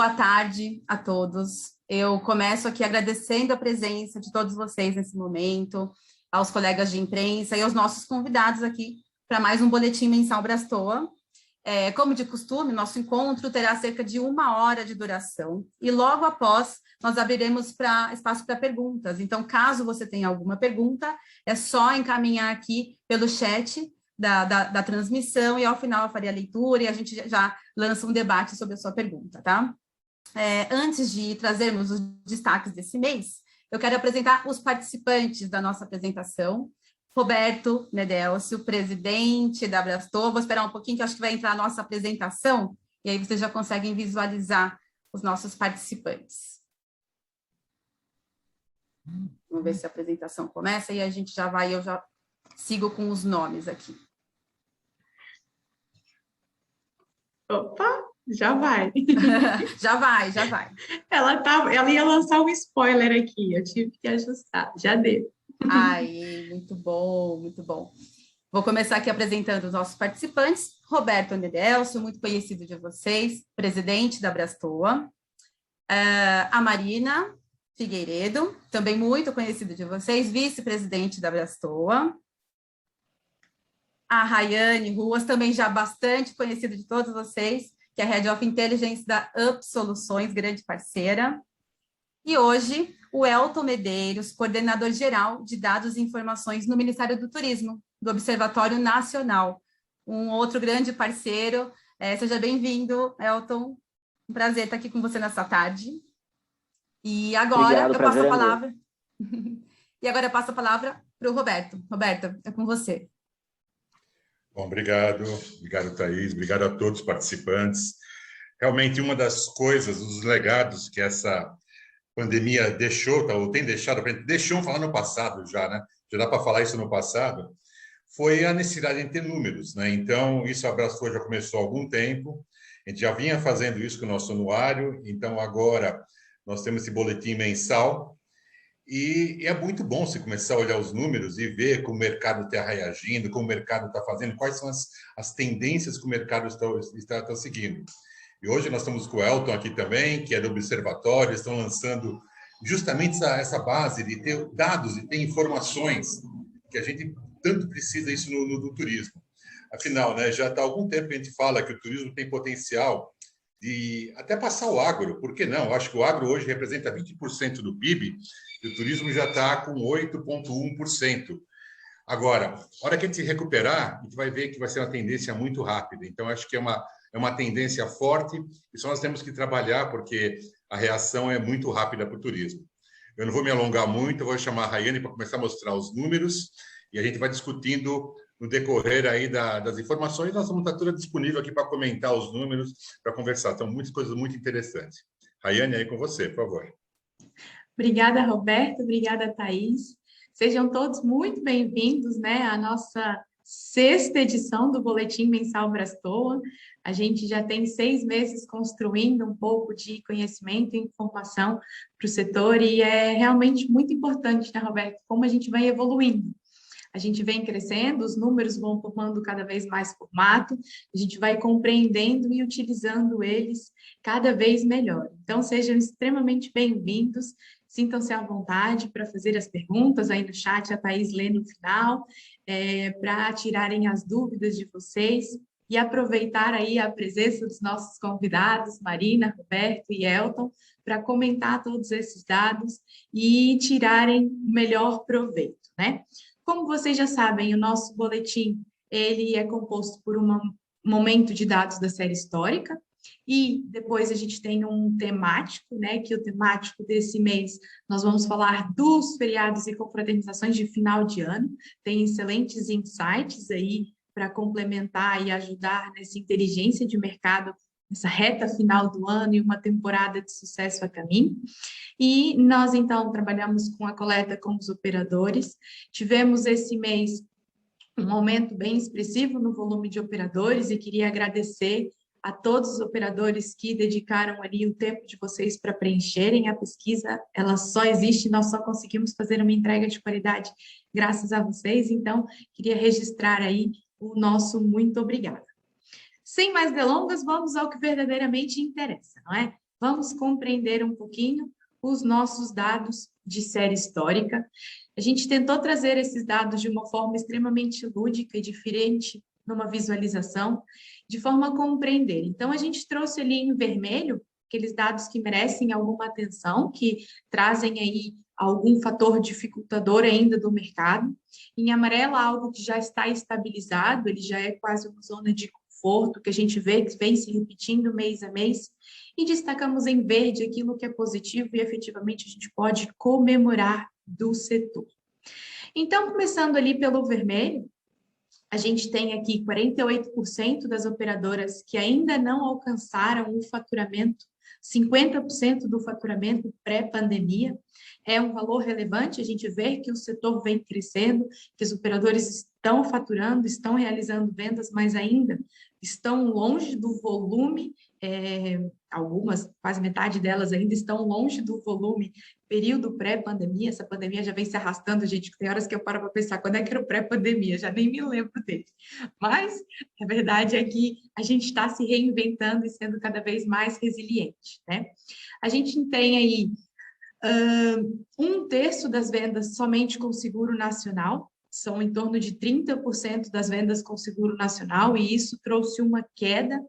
Boa tarde a todos. Eu começo aqui agradecendo a presença de todos vocês nesse momento, aos colegas de imprensa e aos nossos convidados aqui para mais um Boletim Mensal Brastoa. Como de costume, nosso encontro terá cerca de 1 hora de duração e logo após nós abriremos espaço para perguntas. Então, caso você tenha alguma pergunta, é só encaminhar aqui pelo chat da transmissão e ao final eu faria a leitura e a gente já lança um debate sobre a sua pergunta, tá? Antes de trazermos os destaques desse mês, eu quero apresentar os participantes da nossa apresentação. Roberto Medélcio, presidente da Brastoa. Vou esperar um pouquinho, que acho que vai entrar a nossa apresentação, e aí vocês já conseguem visualizar os nossos participantes. Vamos ver se a apresentação começa, e a gente já vai, eu já sigo com os nomes aqui. Opa! Já vai. Já vai. Ela ia lançar um spoiler aqui, eu tive que ajustar, já deu. Ai, muito bom, muito bom. Vou começar aqui apresentando os nossos participantes. Roberto Medélcio, muito conhecido de vocês, presidente da Brastoa. A Marina Figueiredo, também muito conhecido de vocês, vice-presidente da Brastoa. A Rayane Ruas, também já bastante conhecida de todos vocês, que é a Head of Intelligence da UP Soluções, grande parceira. E hoje, o Elton Medeiros, coordenador-geral de Dados e Informações no Ministério do Turismo, do Observatório Nacional. Um outro grande parceiro. Seja bem-vindo, Elton. Um prazer estar aqui com você nessa tarde. E agora eu passo a palavra. E agora eu passo a palavra para o Roberto. Roberto, é com você. Bom, obrigado, Thaís, obrigado a todos os participantes. Realmente, uma das coisas, os legados que essa pandemia deixou, ou tem deixado, deixou falar no passado já, né? Já dá para falar isso no passado, foi a necessidade de ter números, né? Então, isso a Brastoa já começou há algum tempo, a gente já vinha fazendo isso com o nosso anuário, então agora nós temos esse boletim mensal, e é muito bom você começar a olhar os números e ver como o mercado está reagindo, como o mercado está fazendo, quais são as tendências que o mercado está seguindo. E hoje nós estamos com o Elton aqui também, que é do Observatório, estão lançando justamente essa base de ter dados e ter informações, que a gente tanto precisa isso no turismo. Afinal, né, já está há algum tempo que a gente fala que o turismo tem potencial de até passar o agro, por que não? Eu acho que o agro hoje representa 20% do PIB, e o turismo já está com 8,1%. Agora, a hora que a gente se recuperar, a gente vai ver que vai ser uma tendência muito rápida. Então, acho que é uma tendência forte e só nós temos que trabalhar, porque a reação é muito rápida para o turismo. Eu não vou me alongar muito, eu vou chamar a Rayane para começar a mostrar os números e a gente vai discutindo no decorrer aí das informações. Nós vamos estar toda disponível aqui para comentar os números, para conversar. São muitas coisas muito interessantes. Rayane, aí com você, por favor. Obrigada, Roberto. Obrigada, Thaís. Sejam todos muito bem-vindos, né, à nossa 6ª edição do Boletim Mensal Brastoa. A gente já tem 6 meses construindo um pouco de conhecimento e informação para o setor e é realmente muito importante, né, Roberto, como a gente vai evoluindo. A gente vem crescendo, os números vão tomando cada vez mais formato, a gente vai compreendendo e utilizando eles cada vez melhor. Então, sejam extremamente bem-vindos, sintam-se à vontade para fazer as perguntas aí no chat, a Thaís lê no final, para tirarem as dúvidas de vocês e aproveitar aí a presença dos nossos convidados, Marina, Roberto e Elton, para comentar todos esses dados e tirarem o melhor proveito, né? Como vocês já sabem, o nosso boletim ele é composto por um momento de dados da série histórica e depois a gente tem um temático, né, que o temático desse mês nós vamos falar dos feriados e confraternizações de final de ano. Tem excelentes insights aí para complementar e ajudar nessa inteligência de mercado, nessa reta final do ano e uma temporada de sucesso a caminho. E nós, então, trabalhamos com a coleta com os operadores. Tivemos esse mês um aumento bem expressivo no volume de operadores e queria agradecer a todos os operadores que dedicaram ali o tempo de vocês para preencherem a pesquisa. Ela só existe, nós só conseguimos fazer uma entrega de qualidade graças a vocês. Então, queria registrar aí o nosso muito obrigada. Sem mais delongas, vamos ao que verdadeiramente interessa, não é? vamos compreender um pouquinho os nossos dados de série histórica. A gente tentou trazer esses dados de uma forma extremamente lúdica e diferente, numa visualização, de forma a compreender. Então, a gente trouxe ali em vermelho aqueles dados que merecem alguma atenção, que trazem aí algum fator dificultador ainda do mercado. Em amarelo, algo que já está estabilizado, ele já é quase uma zona de conforto, que a gente vê que vem se repetindo mês a mês. E destacamos em verde aquilo que é positivo e efetivamente a gente pode comemorar do setor. Então, começando ali pelo vermelho, a gente tem aqui 48% das operadoras que ainda não alcançaram o faturamento, 50% do faturamento pré-pandemia. É um valor relevante, a gente vê que o setor vem crescendo, que os operadores estão faturando, estão realizando vendas, mas ainda estão longe do volume, algumas, quase metade delas ainda estão longe do volume período pré-pandemia. Essa pandemia já vem se arrastando, gente, tem horas que eu paro para pensar quando é que era o pré-pandemia, já nem me lembro dele. Mas a verdade é que a gente está se reinventando e sendo cada vez mais resiliente, né? A gente tem aí 1/3 das vendas somente com seguro nacional, são em torno de 30% das vendas com seguro nacional, e isso trouxe uma queda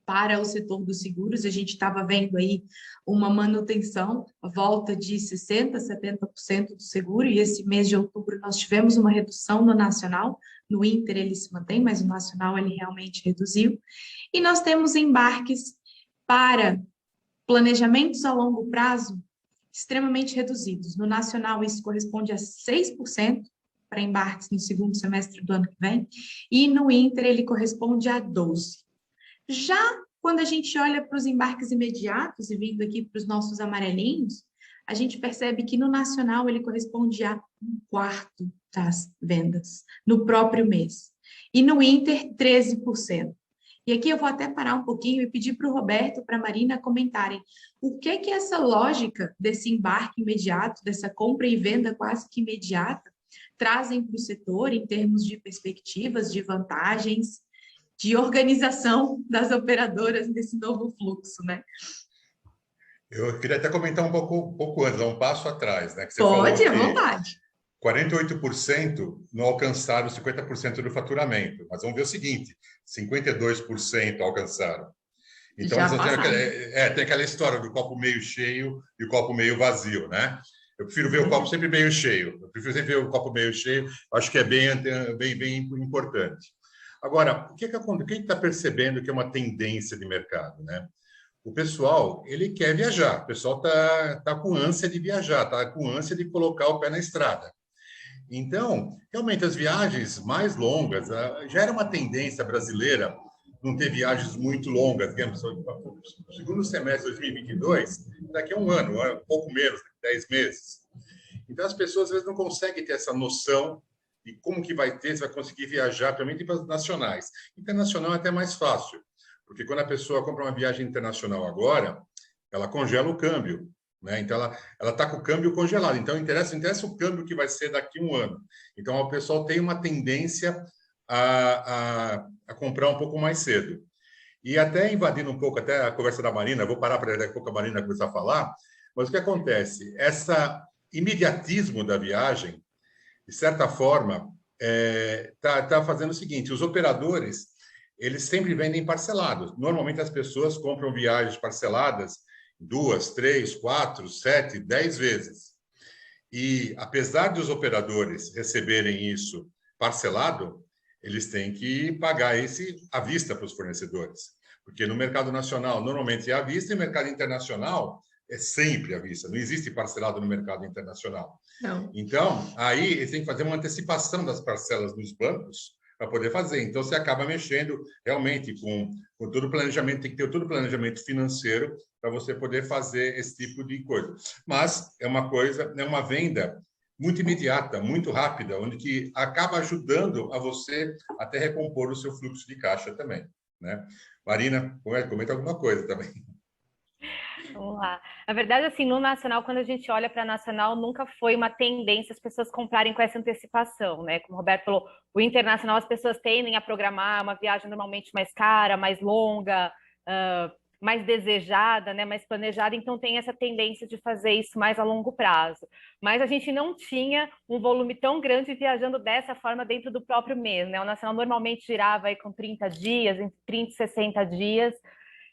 para o setor dos seguros. A gente estava vendo aí uma manutenção, a volta de 60%, 70% do seguro, e esse mês de outubro nós tivemos uma redução no nacional, no Inter ele se mantém, mas o nacional ele realmente reduziu. E nós temos embarques para planejamentos a longo prazo extremamente reduzidos. No nacional isso corresponde a 6%, para embarques no segundo semestre do ano que vem, e no Inter ele corresponde a 12%. Já quando a gente olha para os embarques imediatos, e vindo aqui para os nossos amarelinhos, a gente percebe que no nacional ele corresponde a 1/4 das vendas, no próprio mês. E no Inter, 13%. E aqui eu vou até parar um pouquinho e pedir para o Roberto, para a Marina comentarem o que é essa lógica desse embarque imediato, dessa compra e venda quase que imediata, trazem para o setor em termos de perspectivas, de vantagens, de organização das operadoras nesse novo fluxo, né? Eu queria até comentar um pouco antes, um passo atrás, né? Que você Pode, falou à vontade. 48% não alcançaram 50% do faturamento, mas vamos ver o seguinte, 52% alcançaram. Então, tem aquela história do copo meio cheio e o copo meio vazio, né? Eu prefiro ver o copo sempre meio cheio. Eu prefiro sempre ver o copo meio cheio. Acho que é bem importante. Agora, o que está percebendo que é uma tendência de mercado, né? O pessoal, ele quer viajar. O pessoal tá com ânsia de viajar, tá com ânsia de colocar o pé na estrada. Então, realmente, as viagens mais longas, já era uma tendência brasileira não ter viagens muito longas, digamos, no segundo semestre de 2022, daqui a um ano, um pouco menos, 10 meses. Então, as pessoas, às vezes, não conseguem ter essa noção de como que vai ter, se vai conseguir viajar, principalmente para as nacionais. Internacional é até mais fácil, porque quando a pessoa compra uma viagem internacional agora, ela congela o câmbio, né? Então, ela está com o câmbio congelado. Então, interessa o câmbio que vai ser daqui a um ano. Então, o pessoal tem uma tendência a comprar um pouco mais cedo. E até invadindo um pouco até a conversa da Marina, vou parar para daqui a pouco a Marina começar a falar, mas o que acontece? Esse imediatismo da viagem, de certa forma, tá fazendo o seguinte, os operadores, eles sempre vendem parcelados. Normalmente as pessoas compram viagens parceladas 2, 3, 4, 7, 10 vezes. E apesar dos operadores receberem isso parcelado, eles têm que pagar à vista para os fornecedores. Porque no mercado nacional, normalmente é à vista, e no mercado internacional é sempre à vista. Não existe parcelado no mercado internacional. Não. Então, aí eles têm que fazer uma antecipação das parcelas nos bancos para poder fazer. Então, você acaba mexendo realmente com todo o planejamento, tem que ter todo o planejamento financeiro para você poder fazer esse tipo de coisa. Mas é uma venda muito imediata, muito rápida, onde que acaba ajudando a você até recompor o seu fluxo de caixa também, né? Marina, comenta alguma coisa também. Vamos lá. Na verdade, assim, no nacional, quando a gente olha para nacional, nunca foi uma tendência as pessoas comprarem com essa antecipação, né? Como o Roberto falou, o internacional as pessoas tendem a programar uma viagem normalmente mais cara, mais longa, mais desejada, né, mais planejada, então tem essa tendência de fazer isso mais a longo prazo. Mas a gente não tinha um volume tão grande viajando dessa forma dentro do próprio mês, né? O nacional normalmente girava aí com 30 dias, entre 30 e 60 dias,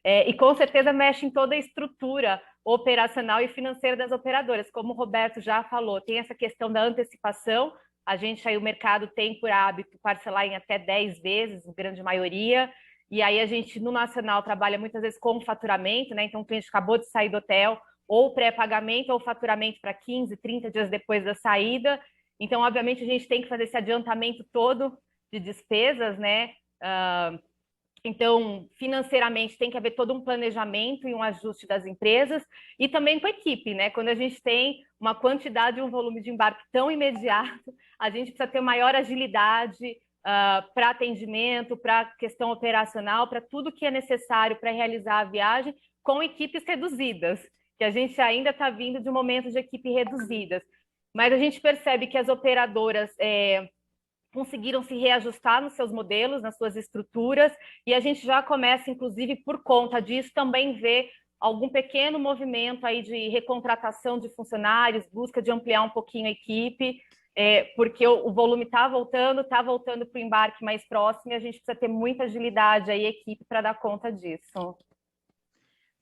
e com certeza mexe em toda a estrutura operacional e financeira das operadoras. Como o Roberto já falou, tem essa questão da antecipação. A gente aí, o mercado tem por hábito parcelar em até 10 vezes, a grande maioria. E aí a gente, no nacional, trabalha muitas vezes com faturamento, né? Então o cliente acabou de sair do hotel, ou pré-pagamento, ou faturamento para 15, 30 dias depois da saída. Então, obviamente, a gente tem que fazer esse adiantamento todo de despesas, né? Então, financeiramente, tem que haver todo um planejamento e um ajuste das empresas, e também com a equipe, né? Quando a gente tem uma quantidade e um volume de embarque tão imediato, a gente precisa ter maior agilidade para atendimento, para questão operacional, para tudo que é necessário para realizar a viagem, com equipes reduzidas, que a gente ainda está vindo de um momento de equipe reduzidas. Mas a gente percebe que as operadoras conseguiram se reajustar nos seus modelos, nas suas estruturas, e a gente já começa, inclusive, por conta disso, também ver algum pequeno movimento aí de recontratação de funcionários, busca de ampliar um pouquinho a equipe, porque o volume está voltando para o embarque mais próximo, e a gente precisa ter muita agilidade aí, equipe, para dar conta disso.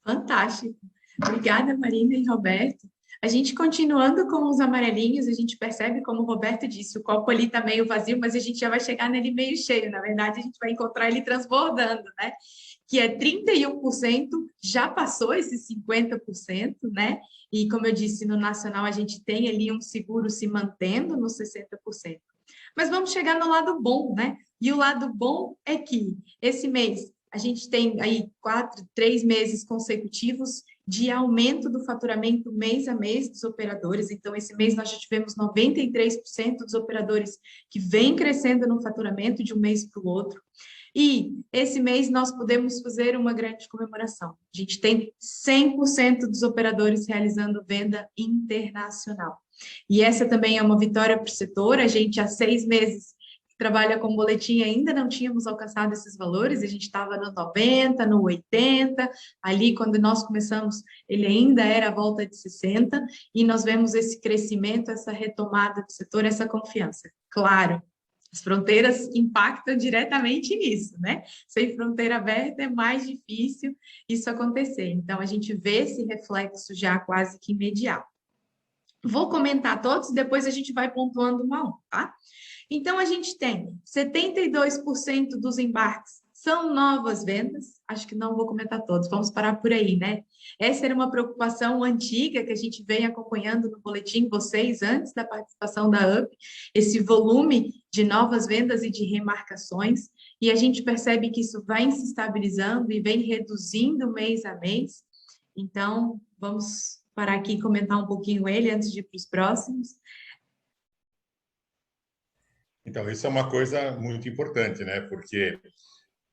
Fantástico. Obrigada, Marina e Roberto. A gente continuando com os amarelinhos, a gente percebe, como o Roberto disse, o copo ali está meio vazio, mas a gente já vai chegar nele meio cheio. Na verdade, a gente vai encontrar ele transbordando, né? Que é 31%, já passou esses 50%, né? E como eu disse, no nacional a gente tem ali um seguro se mantendo nos 60%. Mas vamos chegar no lado bom, né? E o lado bom é que esse mês a gente tem aí 3 meses consecutivos de aumento do faturamento mês a mês dos operadores. Então, esse mês nós já tivemos 93% dos operadores que vem crescendo no faturamento de um mês para o outro. E esse mês nós podemos fazer uma grande comemoração. A gente tem 100% dos operadores realizando venda internacional. E essa também é uma vitória para o setor. A gente, há 6 meses, trabalha com boletim, ainda não tínhamos alcançado esses valores, a gente estava no 90, no 80, ali quando nós começamos, ele ainda era a volta de 60, e nós vemos esse crescimento, essa retomada do setor, essa confiança. Claro, as fronteiras impactam diretamente nisso, né? Sem fronteira aberta é mais difícil isso acontecer, então a gente vê esse reflexo já quase que imediato. Vou comentar todos, depois a gente vai pontuando um a um, tá? Então, a gente tem 72% dos embarques são novas vendas. Acho que não vou comentar todos, vamos parar por aí, né? Essa era uma preocupação antiga que a gente vem acompanhando no boletim, vocês, antes da participação da UP, esse volume de novas vendas e de remarcações, e a gente percebe que isso vai se estabilizando e vem reduzindo mês a mês. Então, vamos parar aqui e comentar um pouquinho ele antes de ir para os próximos. Então, isso é uma coisa muito importante, né? Porque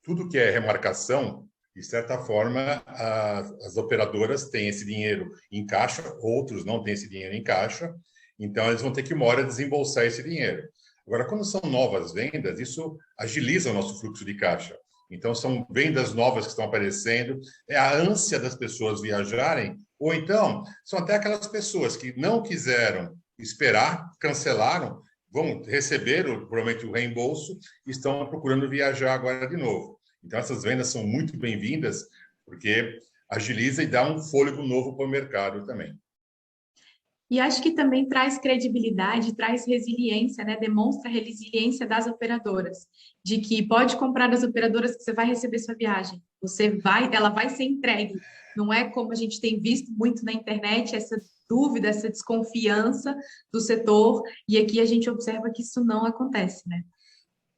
tudo que é remarcação, de certa forma, as operadoras têm esse dinheiro em caixa, outros não têm esse dinheiro em caixa, então eles vão ter que, uma hora, desembolsar esse dinheiro. Agora, quando são novas vendas, isso agiliza o nosso fluxo de caixa. Então, são vendas novas que estão aparecendo, é a ânsia das pessoas viajarem, ou então, são até aquelas pessoas que não quiseram esperar, cancelaram, vão receber provavelmente o reembolso e estão procurando viajar agora de novo. Então, essas vendas são muito bem-vindas, porque agiliza e dá um fôlego novo para o mercado também. E acho que também traz credibilidade, traz resiliência, né? Demonstra a resiliência das operadoras, de que pode comprar das operadoras que você vai receber sua viagem. Ela vai ser entregue. Não é como a gente tem visto muito na internet, essa dúvida, essa desconfiança do setor, e aqui a gente observa que isso não acontece, né?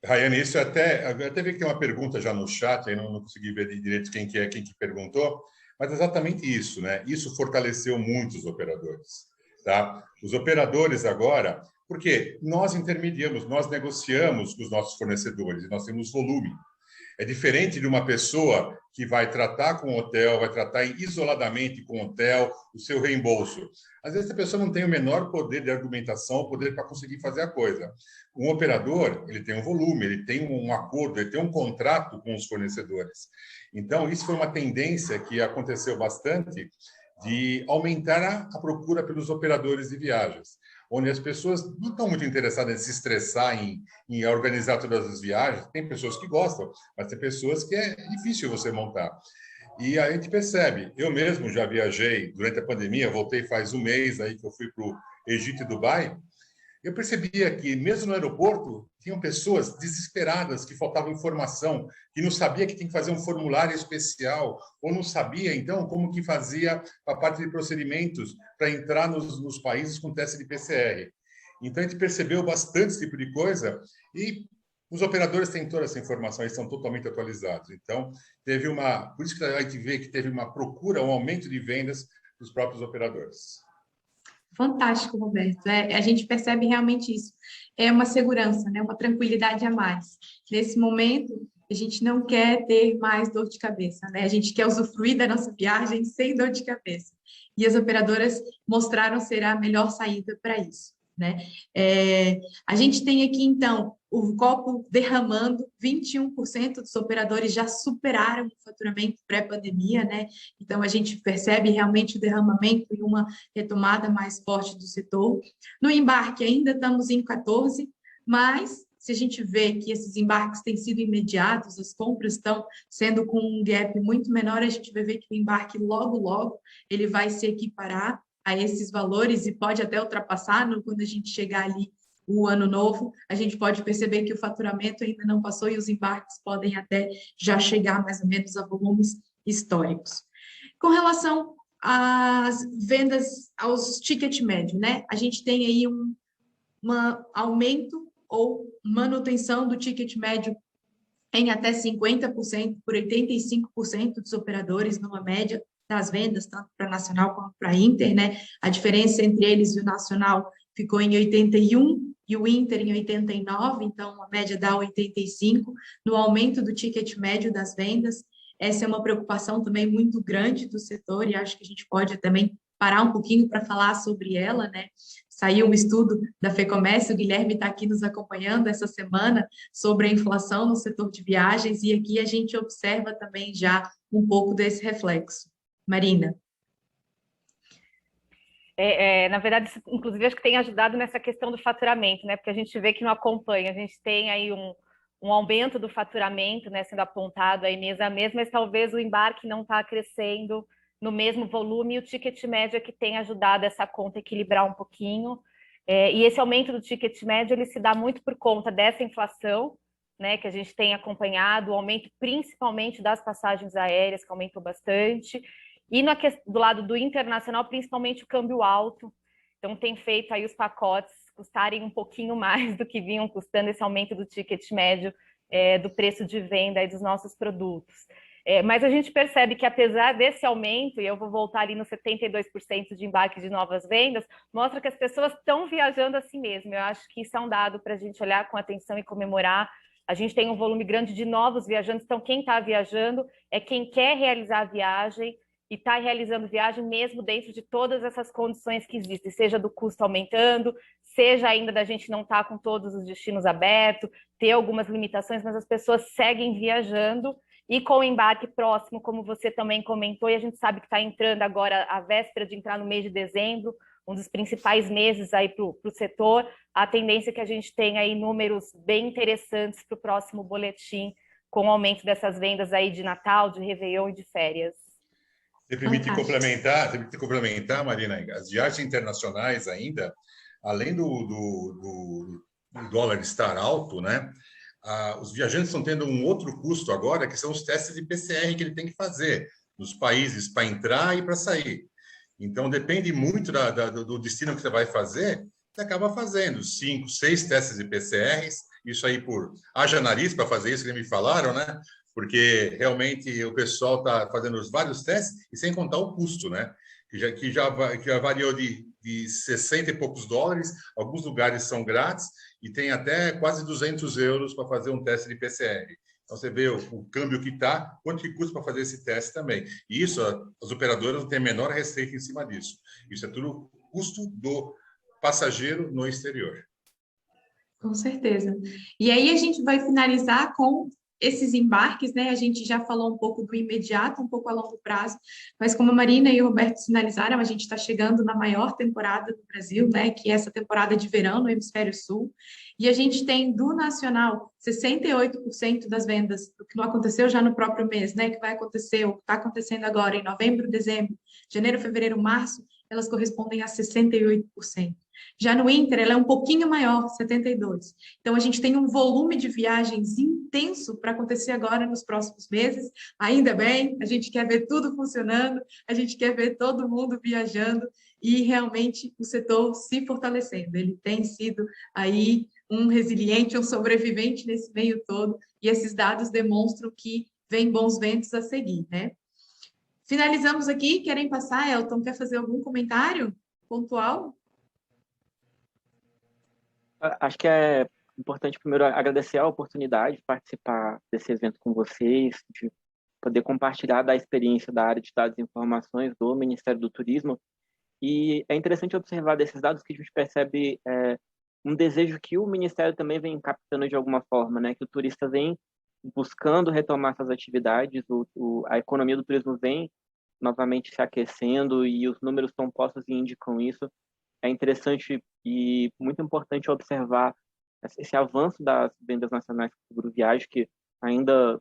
Rayane, isso até vi que tem uma pergunta já no chat, aí não consegui ver direito quem que perguntou, mas exatamente isso, né? Isso fortaleceu muito os operadores, tá? Os operadores agora, porque nós intermediamos, nós negociamos com os nossos fornecedores, e nós temos volume. É diferente de uma pessoa que vai tratar com o hotel, vai tratar isoladamente com o hotel, o seu reembolso. Às vezes a pessoa não tem o menor poder de argumentação, poder para conseguir fazer a coisa. Um operador, ele tem um volume, ele tem um acordo, ele tem um contrato com os fornecedores. Então, isso foi uma tendência que aconteceu bastante de aumentar a procura pelos operadores de viagens, onde as pessoas não estão muito interessadas em se estressar, em organizar todas as viagens. Tem pessoas que gostam, mas tem pessoas que é difícil você montar. E a gente percebe, eu mesmo já viajei durante a pandemia, voltei faz um mês aí que eu fui para o Egito e Dubai, eu percebia que, mesmo no aeroporto, tinham pessoas desesperadas que faltava informação, que não sabia que tinha que fazer um formulário especial, ou não sabia, então, como que fazia a parte de procedimentos para entrar nos países com teste de PCR. Então, a gente percebeu bastante esse tipo de coisa e os operadores têm toda essa informação, eles estão totalmente atualizados. Então, por isso que a gente vê que teve uma procura, um aumento de vendas dos próprios operadores. Fantástico, Roberto. A gente percebe realmente isso. É uma segurança, né? Uma tranquilidade a mais. Nesse momento, a gente não quer ter mais dor de cabeça, né? A gente quer usufruir da nossa viagem sem dor de cabeça. E as operadoras mostraram ser a melhor saída para isso, né? A gente tem aqui, então, o copo derramando, 21% dos operadores já superaram o faturamento pré-pandemia, né? Então, a gente percebe realmente o derramamento e uma retomada mais forte do setor. No embarque, ainda estamos em 14%, mas se a gente vê que esses embarques têm sido imediatos, as compras estão sendo com um gap muito menor, a gente vai ver que o embarque logo, logo, ele vai se equiparar a esses valores e pode até ultrapassar quando a gente chegar ali o ano novo, a gente pode perceber que o faturamento ainda não passou e os embarques podem até já chegar mais ou menos a volumes históricos. Com relação às vendas, aos ticket médio, né? A gente tem aí um aumento ou manutenção do ticket médio em até 50%, por 85% dos operadores, numa média das vendas, tanto para nacional quanto para Inter, né? A diferença entre eles e o nacional ficou em 81% e o Inter em 89%, então a média dá 85%, no aumento do ticket médio das vendas. Essa é uma preocupação também muito grande do setor e acho que a gente pode também parar um pouquinho para falar sobre ela, né? Saiu um estudo da FEComércio, o Guilherme está aqui nos acompanhando essa semana sobre a inflação no setor de viagens e aqui a gente observa também já um pouco desse reflexo. Marina. Na verdade, inclusive, acho que tem ajudado nessa questão do faturamento, né? Porque a gente vê que não acompanha, a gente tem aí um aumento do faturamento, né, sendo apontado aí mês a mês, mas talvez o embarque não está crescendo no mesmo volume e o ticket médio é que tem ajudado essa conta a equilibrar um pouquinho. E esse aumento do ticket médio, ele se dá muito por conta dessa inflação, né, que a gente tem acompanhado, o aumento principalmente das passagens aéreas, que aumentou bastante, e do lado do internacional, principalmente o câmbio alto. Então, tem feito aí os pacotes custarem um pouquinho mais do que vinham custando esse aumento do ticket médio do preço de venda aí dos nossos produtos. Mas a gente percebe que, apesar desse aumento, e eu vou voltar ali nos 72% de embarque de novas vendas, mostra que as pessoas estão viajando assim mesmo. Eu acho que isso é um dado para a gente olhar com atenção e comemorar. A gente tem um volume grande de novos viajantes, então quem está viajando é quem quer realizar a viagem, e está realizando viagem mesmo dentro de todas essas condições que existem, seja do custo aumentando, seja ainda da gente não estar com todos os destinos abertos, ter algumas limitações, mas as pessoas seguem viajando, e com o embarque próximo, como você também comentou, e a gente sabe que está entrando agora, a véspera de entrar no mês de dezembro, um dos principais meses aí para o setor, a tendência é que a gente tenha aí números bem interessantes para o próximo boletim, com o aumento dessas vendas aí de Natal, de Réveillon e de férias. Você permite complementar, Marina, as viagens internacionais ainda, além do dólar estar alto, né? Os viajantes estão tendo um outro custo agora, que são os testes de PCR que ele tem que fazer nos países para entrar e para sair. Então, depende muito do destino que você vai fazer, você acaba fazendo 5, 6 testes de PCRs, isso aí haja nariz para fazer isso que me falaram, né? Porque realmente o pessoal está fazendo os vários testes e sem contar o custo, né? Que já variou de 60 e poucos dólares, alguns lugares são grátis e tem até quase 200 euros para fazer um teste de PCR. Então, você vê o câmbio que está, quanto que custa para fazer esse teste também. E isso, as operadoras não têm a menor receita em cima disso. Isso é tudo custo do passageiro no exterior. Com certeza. E aí a gente vai finalizar com esses embarques, né? A gente já falou um pouco do imediato, um pouco a longo prazo, mas como a Marina e o Roberto sinalizaram, a gente está chegando na maior temporada do Brasil, né? Que é essa temporada de verão no Hemisfério Sul. E a gente tem do nacional 68% das vendas, o que não aconteceu já no próprio mês, né? Que vai acontecer, ou está acontecendo agora em novembro, dezembro, janeiro, fevereiro, março, elas correspondem a 68%. Já no Inter, ela é um pouquinho maior, 72%. Então, a gente tem um volume de viagens intenso para acontecer agora nos próximos meses. Ainda bem, a gente quer ver tudo funcionando, a gente quer ver todo mundo viajando e realmente o setor se fortalecendo. Ele tem sido aí um resiliente, um sobrevivente nesse meio todo, e esses dados demonstram que vem bons ventos a seguir, né? Finalizamos aqui. Querem passar, Elton? Quer fazer algum comentário pontual? Acho que é importante primeiro agradecer a oportunidade de participar desse evento com vocês, de poder compartilhar da experiência da área de dados e informações do Ministério do Turismo. E é interessante observar desses dados que a gente percebe um desejo que o Ministério também vem captando de alguma forma, né? Que o turista vem buscando retomar essas atividades, a economia do turismo vem novamente se aquecendo e os números estão postos e indicam isso. É interessante e muito importante observar esse avanço das vendas nacionais do seguro viagem, que ainda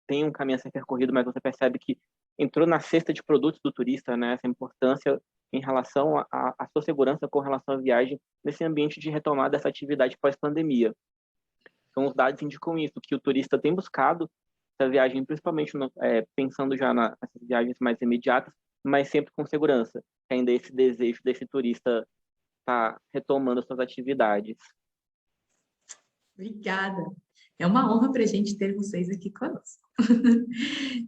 tem um caminho a ser percorrido, mas você percebe que entrou na cesta de produtos do turista, né? Essa importância em relação à sua segurança com relação à viagem nesse ambiente de retomada dessa atividade pós-pandemia. Então, os dados indicam isso, que o turista tem buscado essa viagem, principalmente pensando já nessas viagens mais imediatas, mas sempre com segurança. Ainda esse desejo desse turista estar retomando suas atividades. Obrigada. É uma honra para a gente ter vocês aqui conosco.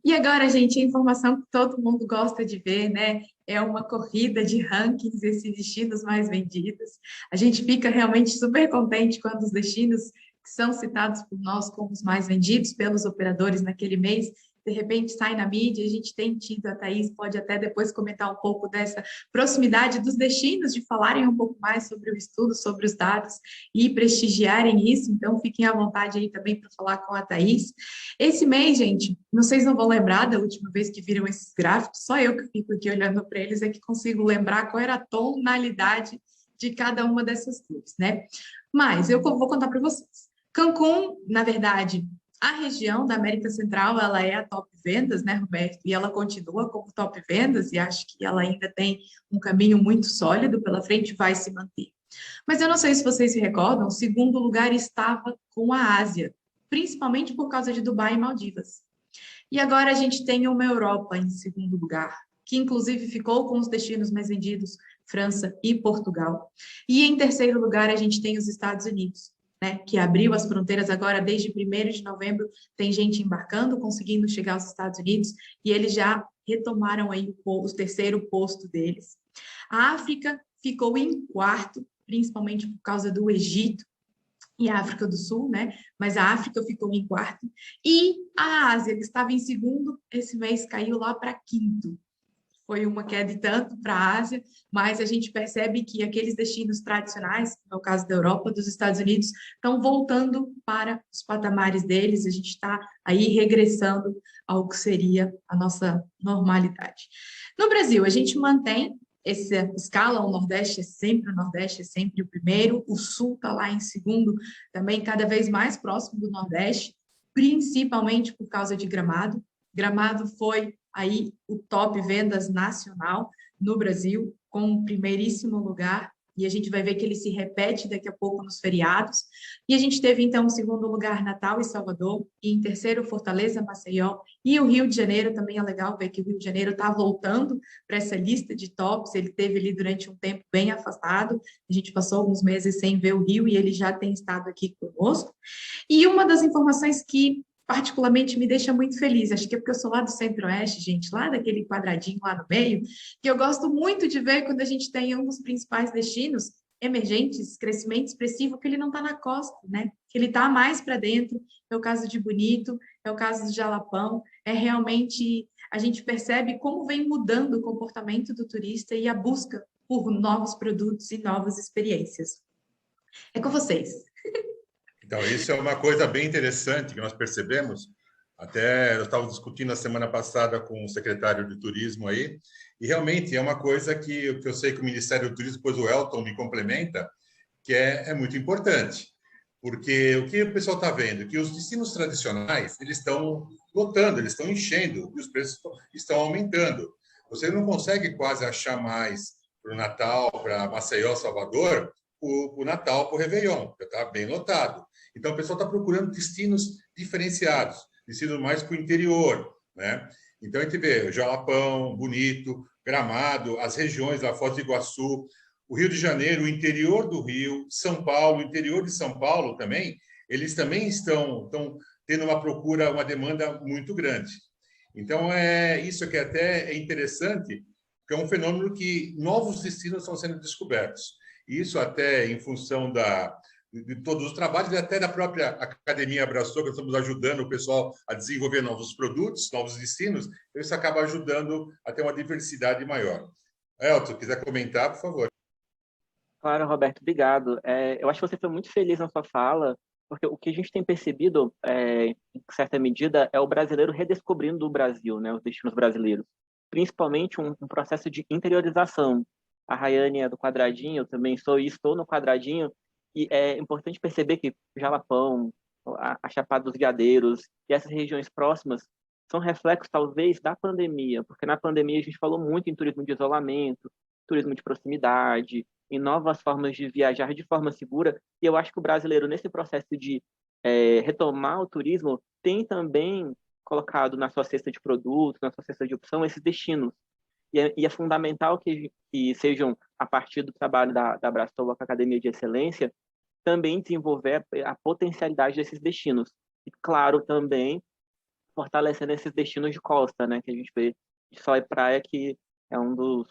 E agora, gente, a informação que todo mundo gosta de ver, né? É uma corrida de rankings, esses destinos mais vendidos. A gente fica realmente super contente quando os destinos que são citados por nós como os mais vendidos pelos operadores naquele mês, de repente sai na mídia. A gente tem tido, a Thaís pode até depois comentar um pouco dessa proximidade dos destinos, de falarem um pouco mais sobre o estudo, sobre os dados e prestigiarem isso. Então, fiquem à vontade aí também para falar com a Thaís. Esse mês, gente, vocês não vão lembrar da última vez que viram esses gráficos, só eu que fico aqui olhando para eles é que consigo lembrar qual era a tonalidade de cada uma dessas cores, né? Mas eu vou contar para vocês. Cancún, na verdade, a região da América Central, ela é a top vendas, né, Roberto? E ela continua como top vendas e acho que ela ainda tem um caminho muito sólido pela frente, vai se manter. Mas eu não sei se vocês se recordam, o segundo lugar estava com a Ásia, principalmente por causa de Dubai e Maldivas. E agora a gente tem uma Europa em segundo lugar, que inclusive ficou com os destinos mais vendidos, França e Portugal. E em terceiro lugar a gente tem os Estados Unidos, né, que abriu as fronteiras agora desde 1º de novembro, tem gente embarcando, conseguindo chegar aos Estados Unidos, e eles já retomaram aí o terceiro posto deles. A África ficou em quarto, principalmente por causa do Egito e a África do Sul, né? Mas a África ficou em quarto. E a Ásia, que estava em segundo, esse mês caiu lá para quinto. Foi uma queda e tanto para a Ásia, mas a gente percebe que aqueles destinos tradicionais, no caso da Europa, dos Estados Unidos, estão voltando para os patamares deles. A gente está aí regressando ao que seria a nossa normalidade. No Brasil, a gente mantém essa escala, o Nordeste é sempre o primeiro, o Sul está lá em segundo, também cada vez mais próximo do Nordeste, principalmente por causa de Gramado. Gramado foi aí o top vendas nacional no Brasil, com o primeiríssimo lugar, e a gente vai ver que ele se repete daqui a pouco nos feriados. E a gente teve, então, em segundo lugar, Natal e Salvador, e em terceiro, Fortaleza, Maceió, e o Rio de Janeiro. Também é legal ver que o Rio de Janeiro está voltando para essa lista de tops. Ele teve ali durante um tempo bem afastado, a gente passou alguns meses sem ver o Rio, e ele já tem estado aqui conosco. E uma das informações que particularmente me deixa muito feliz, acho que é porque eu sou lá do Centro-Oeste, gente, lá daquele quadradinho lá no meio, que eu gosto muito de ver quando a gente tem um dos principais destinos, emergentes, crescimento expressivo, que ele não está na costa, né? Que ele está mais para dentro. É o caso de Bonito, é o caso do Jalapão. É realmente, a gente percebe como vem mudando o comportamento do turista e a busca por novos produtos e novas experiências. É com vocês. Então, isso é uma coisa bem interessante que nós percebemos. Até eu estava discutindo na semana passada com o secretário de Turismo aí, e realmente é uma coisa que eu sei que o Ministério do Turismo, depois o Elton me complementa, que é muito importante. Porque o que o pessoal está vendo? Que os destinos tradicionais, eles estão lotando, eles estão enchendo, e os preços estão aumentando. Você não consegue quase achar mais para o Natal, para Maceió, Salvador, o Natal, para o Réveillon, já está bem lotado. Então, o pessoal está procurando destinos diferenciados, destinos mais para o interior, né? Então, a gente vê Jalapão, Bonito, Gramado, as regiões lá, Foz do Iguaçu, o Rio de Janeiro, o interior do Rio, São Paulo, o interior de São Paulo também, eles também estão tendo uma procura, uma demanda muito grande. Então, isso que até é interessante, porque é um fenômeno que novos destinos estão sendo descobertos. Isso até em função de todos os trabalhos e até da própria Academia Abraçou, que estamos ajudando o pessoal a desenvolver novos produtos, novos destinos, então isso acaba ajudando a ter uma diversidade maior. Elton, quiser comentar, por favor. Claro, Roberto, obrigado. Eu acho que você foi muito feliz na sua fala, porque o que a gente tem percebido, em certa medida, é o brasileiro redescobrindo o Brasil, né, os destinos brasileiros. Principalmente um processo de interiorização. A Rayane é do Quadradinho, eu também estou no Quadradinho, e é importante perceber que Jalapão, a Chapada dos Veadeiros e essas regiões próximas são reflexos, talvez, da pandemia, porque na pandemia a gente falou muito em turismo de isolamento, turismo de proximidade, em novas formas de viajar de forma segura, e eu acho que o brasileiro, nesse processo de retomar o turismo, tem também colocado na sua cesta de produtos, na sua cesta de opção, esses destinos. E é fundamental que sejam, a partir do trabalho da Abraçou, a Academia de Excelência, também desenvolver a potencialidade desses destinos. E, claro, também fortalecendo esses destinos de costa, né, que a gente vê de sol e praia, que é um dos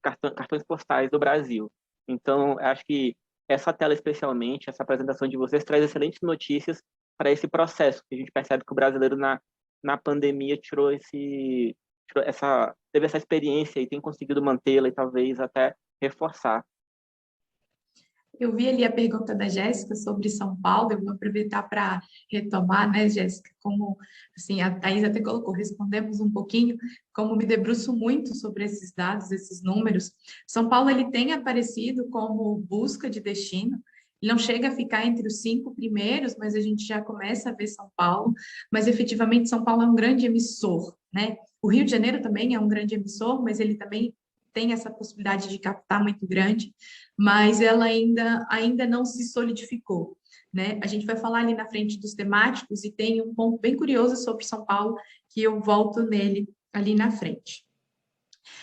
cartões postais do Brasil. Então, acho que essa tela especialmente, essa apresentação de vocês, traz excelentes notícias para esse processo, que a gente percebe que o brasileiro na pandemia teve essa experiência e tem conseguido mantê-la e talvez até reforçar. Eu vi ali a pergunta da Jéssica sobre São Paulo, eu vou aproveitar para retomar, né, Jéssica, como assim, a Thaís até colocou, respondemos um pouquinho, como me debruço muito sobre esses dados, esses números. São Paulo, ele tem aparecido como busca de destino, ele não chega a ficar entre os 5 primeiros, mas a gente já começa a ver São Paulo, mas efetivamente São Paulo é um grande emissor, né? O Rio de Janeiro também é um grande emissor, mas ele também tem essa possibilidade de captar muito grande, mas ela ainda não se solidificou, né? A gente vai falar ali na frente dos temáticos e tem um ponto bem curioso sobre São Paulo que eu volto nele ali na frente.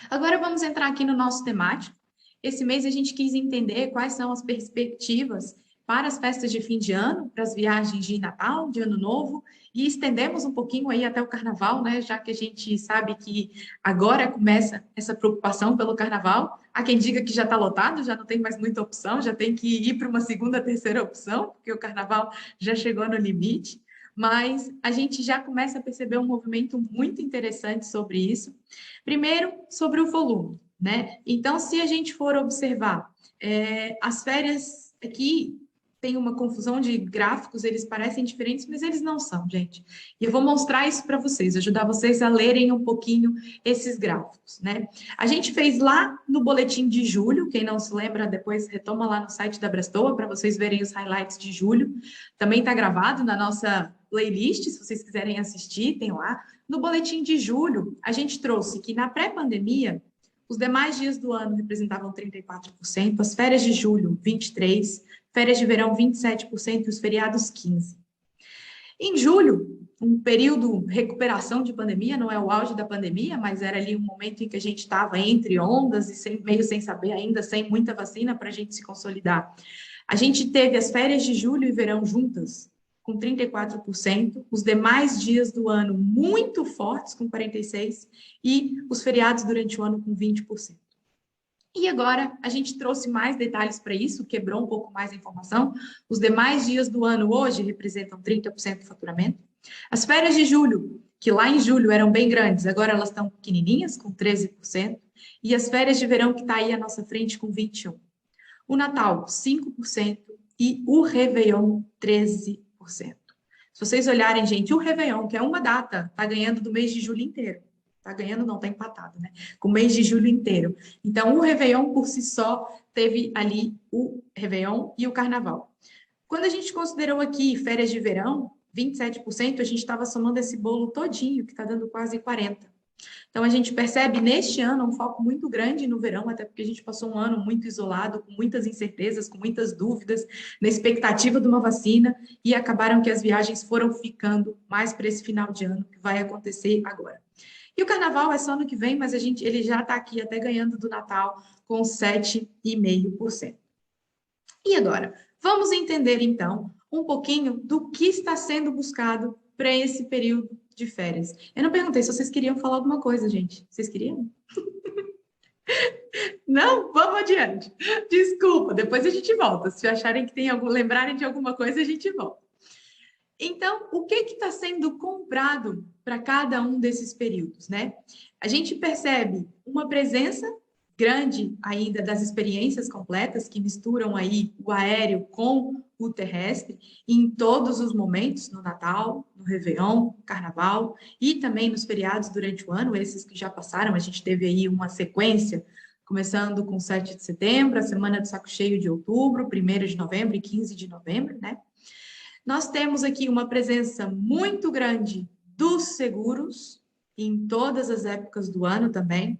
Agora vamos entrar aqui no nosso temático. Esse mês a gente quis entender quais são as perspectivas para as festas de fim de ano, para as viagens de Natal, de Ano Novo, e estendemos um pouquinho aí até o Carnaval, né? Já que a gente sabe que agora começa essa preocupação pelo Carnaval. Há quem diga que já está lotado, já não tem mais muita opção, já tem que ir para uma segunda, terceira opção, porque o Carnaval já chegou no limite. Mas a gente já começa a perceber um movimento muito interessante sobre isso. Primeiro, sobre o volume, né? Então, se a gente for observar, as férias aqui tem uma confusão de gráficos, eles parecem diferentes, mas eles não são, gente. E eu vou mostrar isso para vocês, ajudar vocês a lerem um pouquinho esses gráficos, né? A gente fez lá no boletim de julho, quem não se lembra, depois retoma lá no site da Abraçou para vocês verem os highlights de julho. Também está gravado na nossa playlist, se vocês quiserem assistir, tem lá. No boletim de julho, a gente trouxe que na pré-pandemia, os demais dias do ano representavam 34%, as férias de julho, 23%, férias de verão, 27%, e os feriados, 15%. Em julho, um período de recuperação de pandemia, não é o auge da pandemia, mas era ali um momento em que a gente estava entre ondas e meio sem saber ainda, sem muita vacina para a gente se consolidar. A gente teve as férias de julho e verão juntas, com 34%, os demais dias do ano muito fortes, com 46%, e os feriados durante o ano com 20%. E agora a gente trouxe mais detalhes para isso, quebrou um pouco mais a informação. Os demais dias do ano hoje representam 30% do faturamento. As férias de julho, que lá em julho eram bem grandes, agora elas estão pequenininhas, com 13%. E as férias de verão que está aí à nossa frente com 21%. O Natal, 5%. E o Réveillon, 13%. Se vocês olharem, gente, o Réveillon, que é uma data, está ganhando do mês de julho inteiro. Está ganhando, não, está empatado, né? Com o mês de julho inteiro. Então, o Réveillon, por si só, teve ali o Réveillon e o Carnaval. Quando a gente considerou aqui férias de verão, 27%, a gente estava somando esse bolo todinho, que está dando quase 40%. Então, a gente percebe neste ano um foco muito grande no verão, até porque a gente passou um ano muito isolado, com muitas incertezas, com muitas dúvidas, na expectativa de uma vacina, e acabaram que as viagens foram ficando mais para esse final de ano, que vai acontecer agora. E o Carnaval é só ano que vem, mas ele já está aqui até ganhando do Natal com 7,5%. E agora, vamos entender então um pouquinho do que está sendo buscado para esse período de férias. Eu não perguntei se vocês queriam falar alguma coisa, gente. Vocês queriam? Não? Vamos adiante. Desculpa, depois a gente volta. Se acharem que tem lembrarem de alguma coisa, a gente volta. Então, o que está sendo comprado para cada um desses períodos, né? A gente percebe uma presença grande ainda das experiências completas que misturam aí o aéreo com o terrestre em todos os momentos, no Natal, no Réveillon, Carnaval e também nos feriados durante o ano, esses que já passaram, a gente teve aí uma sequência, começando com 7 de setembro, a Semana do Saco Cheio de outubro, 1º de novembro e 15 de novembro, né? Nós temos aqui uma presença muito grande dos seguros, em todas as épocas do ano também,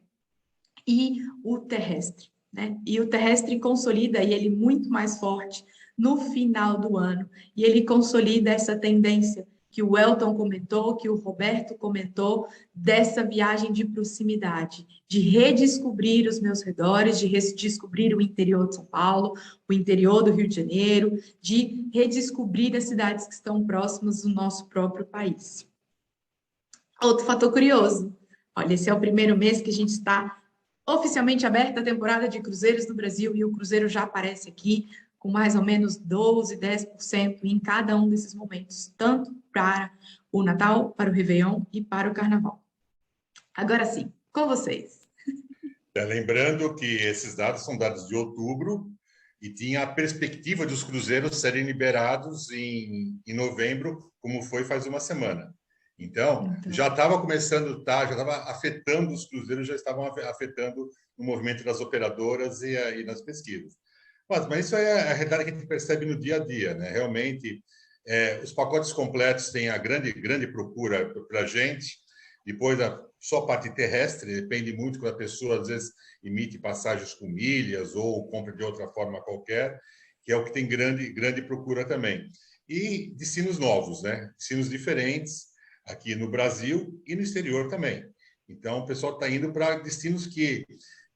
e o terrestre, né? E o terrestre consolida e ele muito mais forte no final do ano, e ele consolida essa tendência que o Elton comentou, que o Roberto comentou, dessa viagem de proximidade, de redescobrir os meus redores, de redescobrir o interior de São Paulo, o interior do Rio de Janeiro, de redescobrir as cidades que estão próximas do nosso próprio país. Outro fator curioso, olha, esse é o primeiro mês que a gente está oficialmente aberta a temporada de cruzeiros no Brasil e o cruzeiro já aparece aqui com mais ou menos 12, 10% em cada um desses momentos, tanto para o Natal, para o Réveillon e para o Carnaval. Agora sim, com vocês. Lembrando que esses dados são dados de outubro e tinha a perspectiva dos cruzeiros serem liberados em novembro, como foi faz uma semana. Então, já estava começando, já estava afetando os cruzeiros, já estavam afetando o movimento das operadoras e nas pesquisas. Mas isso é a realidade que a gente percebe no dia a dia, né? Realmente, os pacotes completos têm a grande procura para a gente. Depois, só a parte terrestre, depende muito quando a pessoa, às vezes, emite passagens com milhas ou compra de outra forma qualquer, que é o que tem grande procura também. E destinos novos, né? Destinos diferentes, aqui no Brasil e no exterior também. Então, o pessoal está indo para destinos que,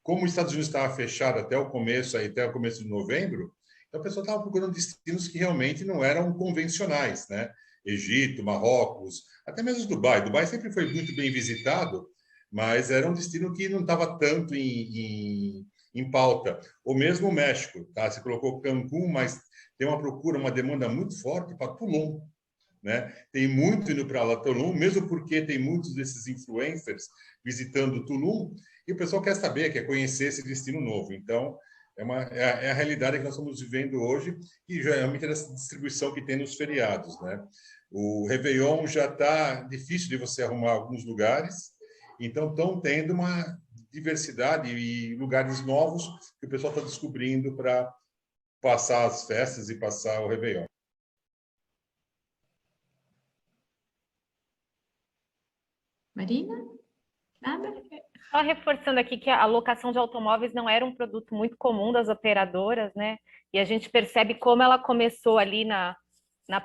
como os Estados Unidos estava fechado até o começo de novembro, então o pessoal estava procurando destinos que realmente não eram convencionais, né? Egito, Marrocos, até mesmo Dubai. Dubai sempre foi muito bem visitado, mas era um destino que não estava tanto em pauta. Ou mesmo o México, tá? Você colocou Cancún, mas tem uma procura, uma demanda muito forte para Tulum, né? Tem muito indo para lá Tulum, mesmo porque tem muitos desses influencers visitando Tulum, e o pessoal quer saber, quer conhecer esse destino novo. Então, é a realidade que nós estamos vivendo hoje, e geralmente é essa distribuição que tem nos feriados, né? O Réveillon já está difícil de você arrumar alguns lugares, então estão tendo uma diversidade e lugares novos que o pessoal está descobrindo para passar as festas e passar o Réveillon. Marina? Nada? Só reforçando aqui que a locação de automóveis não era um produto muito comum das operadoras, né? E a gente percebe como ela começou ali na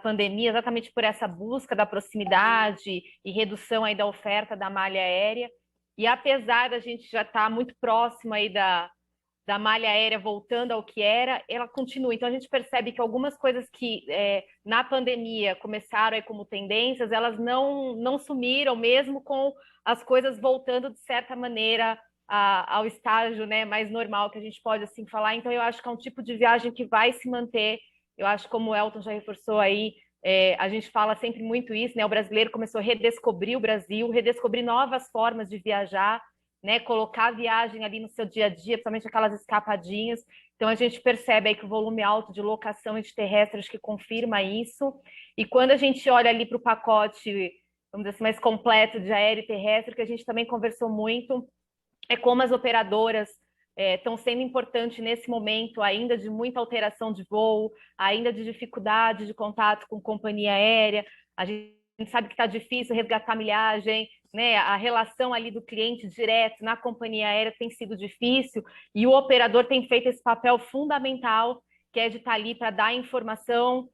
pandemia, exatamente por essa busca da proximidade e redução aí da oferta da malha aérea. E apesar da gente já estar muito próximo aí da malha aérea voltando ao que era, ela continua. Então, a gente percebe que algumas coisas que na pandemia começaram aí como tendências, elas não sumiram, mesmo com as coisas voltando de certa maneira ao estágio, né, mais normal que a gente pode assim falar. Então, eu acho que é um tipo de viagem que vai se manter. Eu acho, como o Elton já reforçou aí, a gente fala sempre muito isso, né? O brasileiro começou a redescobrir o Brasil, redescobrir novas formas de viajar, né? Colocar a viagem ali no seu dia a dia, principalmente aquelas escapadinhas. Então, a gente percebe aí que o volume alto de locação e de terrestres que confirma isso. E quando a gente olha ali para o pacote, vamos dizer assim, mais completo de aéreo e terrestre, que a gente também conversou muito, é como as operadoras estão sendo importantes nesse momento ainda de muita alteração de voo, ainda de dificuldade de contato com companhia aérea. A gente sabe que está difícil resgatar milhagem, né? A relação ali do cliente direto na companhia aérea tem sido difícil, e o operador tem feito esse papel fundamental, que é de estar ali para dar informação,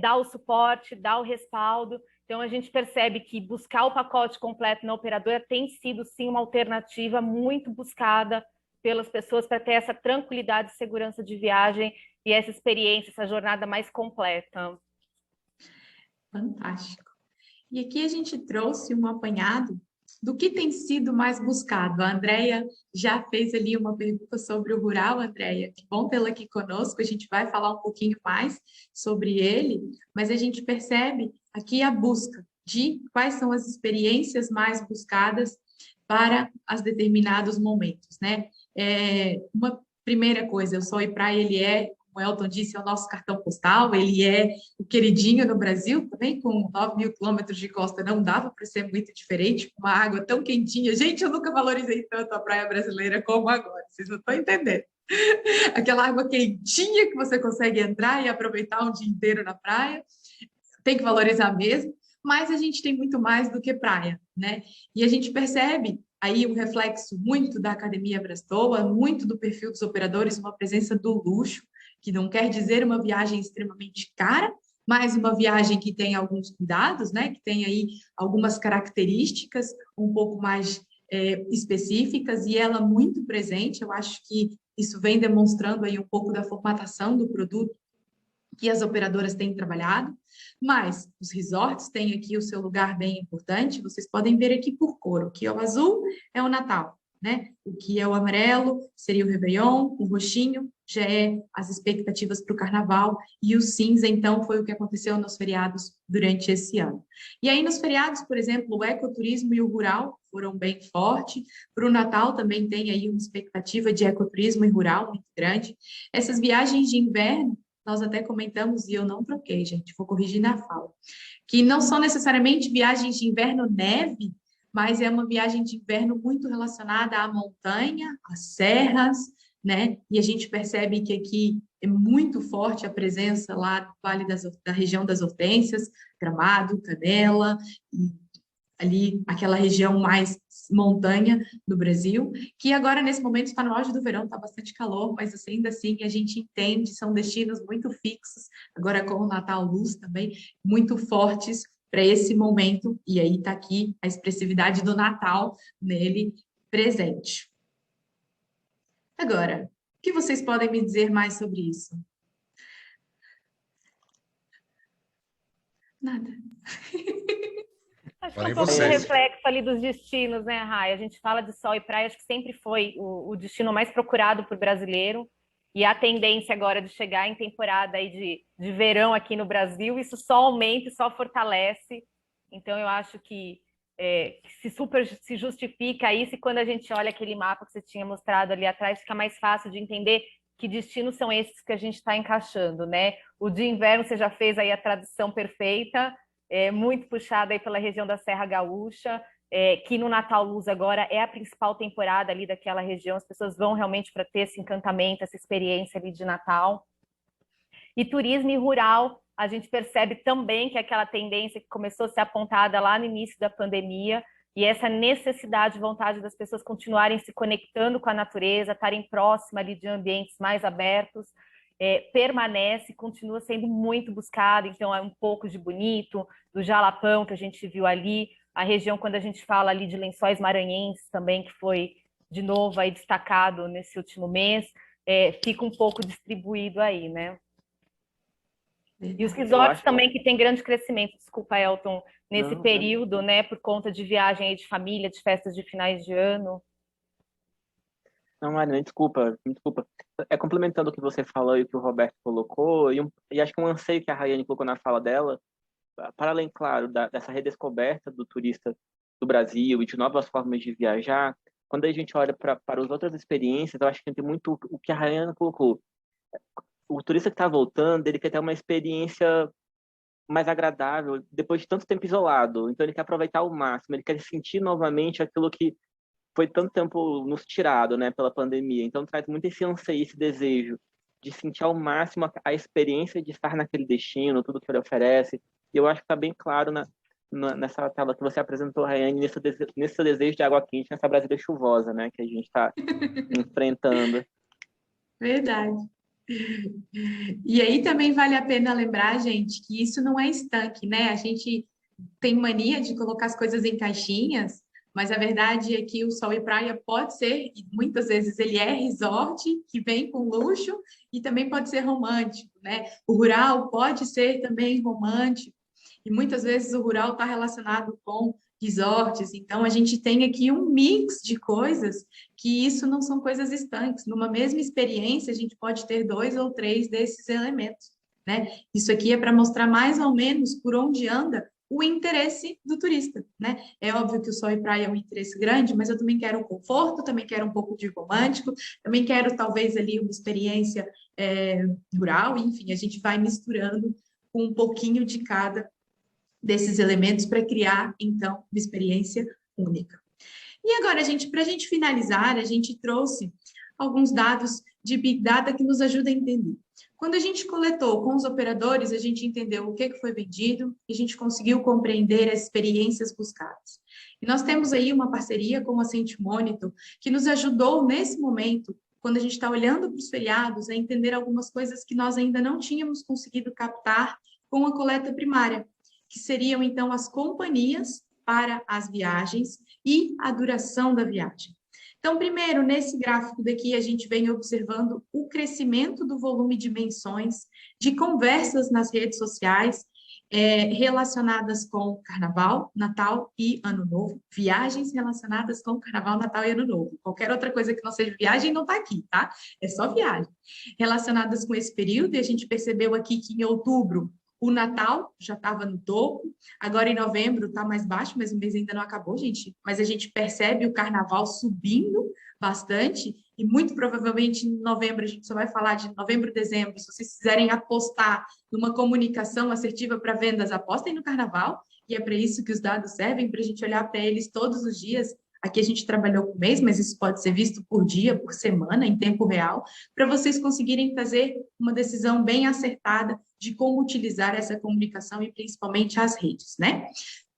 dar o suporte, dar o respaldo. Então, a gente percebe que buscar o pacote completo na operadora tem sido, sim, uma alternativa muito buscada pelas pessoas para ter essa tranquilidade e segurança de viagem e essa experiência, essa jornada mais completa. Fantástico. E aqui a gente trouxe um apanhado do que tem sido mais buscado. A Andrea já fez ali uma pergunta sobre o rural, Andrea. Que bom tê-la aqui conosco. A gente vai falar um pouquinho mais sobre ele, mas a gente percebe aqui a busca de quais são as experiências mais buscadas para os determinados momentos, né? Uma primeira coisa, o Sol e Praia, ele como o Elton disse, é o nosso cartão postal, ele é o queridinho no Brasil, também com 9.000 quilômetros de costa, não dava para ser muito diferente, com uma água tão quentinha. Gente, eu nunca valorizei tanto a praia brasileira como agora, vocês não estão entendendo. Aquela água quentinha que você consegue entrar e aproveitar um dia inteiro na praia, tem que valorizar mesmo, mas a gente tem muito mais do que praia, né? E a gente percebe aí o reflexo muito da Academia Brastoa, muito do perfil dos operadores, uma presença do luxo, que não quer dizer uma viagem extremamente cara, mas uma viagem que tem alguns cuidados, né? Que tem aí algumas características um pouco mais específicas, e ela muito presente. Eu acho que isso vem demonstrando aí um pouco da formatação do produto que as operadoras têm trabalhado, mas os resorts têm aqui o seu lugar bem importante. Vocês podem ver aqui por cor. O que é o azul é o Natal, né? O que é o amarelo seria o Réveillon, o roxinho já é as expectativas para o Carnaval, e o cinza, então, foi o que aconteceu nos feriados durante esse ano. E aí, nos feriados, por exemplo, o ecoturismo e o rural foram bem fortes. Para o Natal também tem aí uma expectativa de ecoturismo e rural muito grande. Essas viagens de inverno, nós até comentamos, e eu não troquei, gente, vou corrigir na fala, que não são necessariamente viagens de inverno neve, mas é uma viagem de inverno muito relacionada à montanha, às serras, né? E a gente percebe que aqui é muito forte a presença lá do Vale da região das Hortênsias, Gramado, Canela, e ali aquela região mais montanha do Brasil, que agora, nesse momento, está no auge do verão, está bastante calor, mas assim, ainda assim a gente entende, são destinos muito fixos, agora com o Natal Luz também, muito fortes para esse momento, e aí está aqui a expressividade do Natal nele presente. Agora, o que vocês podem me dizer mais sobre isso? Nada. Acho que é um pouco de reflexo ali dos destinos, né, Rai? A gente fala de sol e praia, acho que sempre foi o destino mais procurado por brasileiro, e a tendência agora de chegar em temporada aí de verão aqui no Brasil, isso só aumenta e só fortalece. Então, eu acho que se justifica isso, e quando a gente olha aquele mapa que você tinha mostrado ali atrás, fica mais fácil de entender que destinos são esses que a gente está encaixando, né? O de inverno, você já fez aí a tradução perfeita, muito puxada aí pela região da Serra Gaúcha, que no Natal Luz agora é a principal temporada ali daquela região, as pessoas vão realmente para ter esse encantamento, essa experiência ali de Natal. E turismo e rural, a gente percebe também que é aquela tendência que começou a ser apontada lá no início da pandemia, e essa necessidade, vontade das pessoas continuarem se conectando com a natureza, estarem próximas ali de ambientes mais abertos, permanece, continua sendo muito buscado. Então é um pouco de Bonito, do Jalapão que a gente viu ali, a região quando a gente fala ali de Lençóis Maranhenses também, que foi de novo aí destacado nesse último mês, fica um pouco distribuído aí, né? E os resorts também que tem grande crescimento, desculpa, Elton, nesse período, né, por conta de viagem aí de família, de festas de finais de ano. Não, Marina, desculpa, me desculpa. Complementando o que você falou e o que o Roberto colocou, e acho que um anseio que a Rayane colocou na fala dela, para além, claro, dessa redescoberta do turista do Brasil e de novas formas de viajar, quando a gente olha para as outras experiências, eu acho que tem muito o que a Rayane colocou. O turista que está voltando, ele quer ter uma experiência mais agradável depois de tanto tempo isolado. Então, ele quer aproveitar ao máximo, ele quer sentir novamente aquilo que foi tanto tempo nos tirado, né, pela pandemia. Então, traz muito esse anseio, esse desejo de sentir ao máximo a experiência de estar naquele destino, tudo que ele oferece. E eu acho que está bem claro nessa tela que você apresentou, Rayane, nesse desejo de água quente, nessa Brasília chuvosa, né, que a gente está enfrentando. Verdade. E aí também vale a pena lembrar, gente, que isso não é estanque, né? A gente tem mania de colocar as coisas em caixinhas, mas a verdade é que o Sol e Praia pode ser, e muitas vezes ele é resort, que vem com luxo, e também pode ser romântico, né? O rural pode ser também romântico, e muitas vezes o rural está relacionado com resorts, então a gente tem aqui um mix de coisas que isso não são coisas estanques. Numa mesma experiência, a gente pode ter 2 ou 3 desses elementos, né? Isso aqui é para mostrar mais ou menos por onde anda o interesse do turista, né? É óbvio que o sol e praia é um interesse grande, mas eu também quero um conforto, também quero um pouco de romântico, também quero talvez ali uma experiência rural, enfim, a gente vai misturando com um pouquinho de cada desses elementos para criar, então, uma experiência única. E agora, para a gente finalizar, a gente trouxe alguns dados de Big Data que nos ajudam a entender. Quando a gente coletou com os operadores, a gente entendeu o que foi vendido e a gente conseguiu compreender as experiências buscadas. E nós temos aí uma parceria com a Ascent Monitor, que nos ajudou nesse momento, quando a gente está olhando para os feriados, a entender algumas coisas que nós ainda não tínhamos conseguido captar com a coleta primária, que seriam, então, as companhias para as viagens e a duração da viagem. Então, primeiro, nesse gráfico daqui, a gente vem observando o crescimento do volume de menções, de conversas nas redes sociais relacionadas com Carnaval, Natal e Ano Novo. Viagens relacionadas com Carnaval, Natal e Ano Novo. Qualquer outra coisa que não seja viagem não está aqui, tá? É só viagem. Relacionadas com esse período, e a gente percebeu aqui que em outubro o Natal já estava no topo, agora em novembro está mais baixo, mas o mês ainda não acabou, gente. Mas a gente percebe o Carnaval subindo bastante, e muito provavelmente em novembro, a gente só vai falar de novembro, dezembro. Se vocês quiserem apostar numa comunicação assertiva para vendas, apostem no Carnaval, e é para isso que os dados servem, para a gente olhar para eles todos os dias. Aqui a gente trabalhou com mês, mas isso pode ser visto por dia, por semana, em tempo real, para vocês conseguirem fazer uma decisão bem acertada de como utilizar essa comunicação e principalmente as redes, né?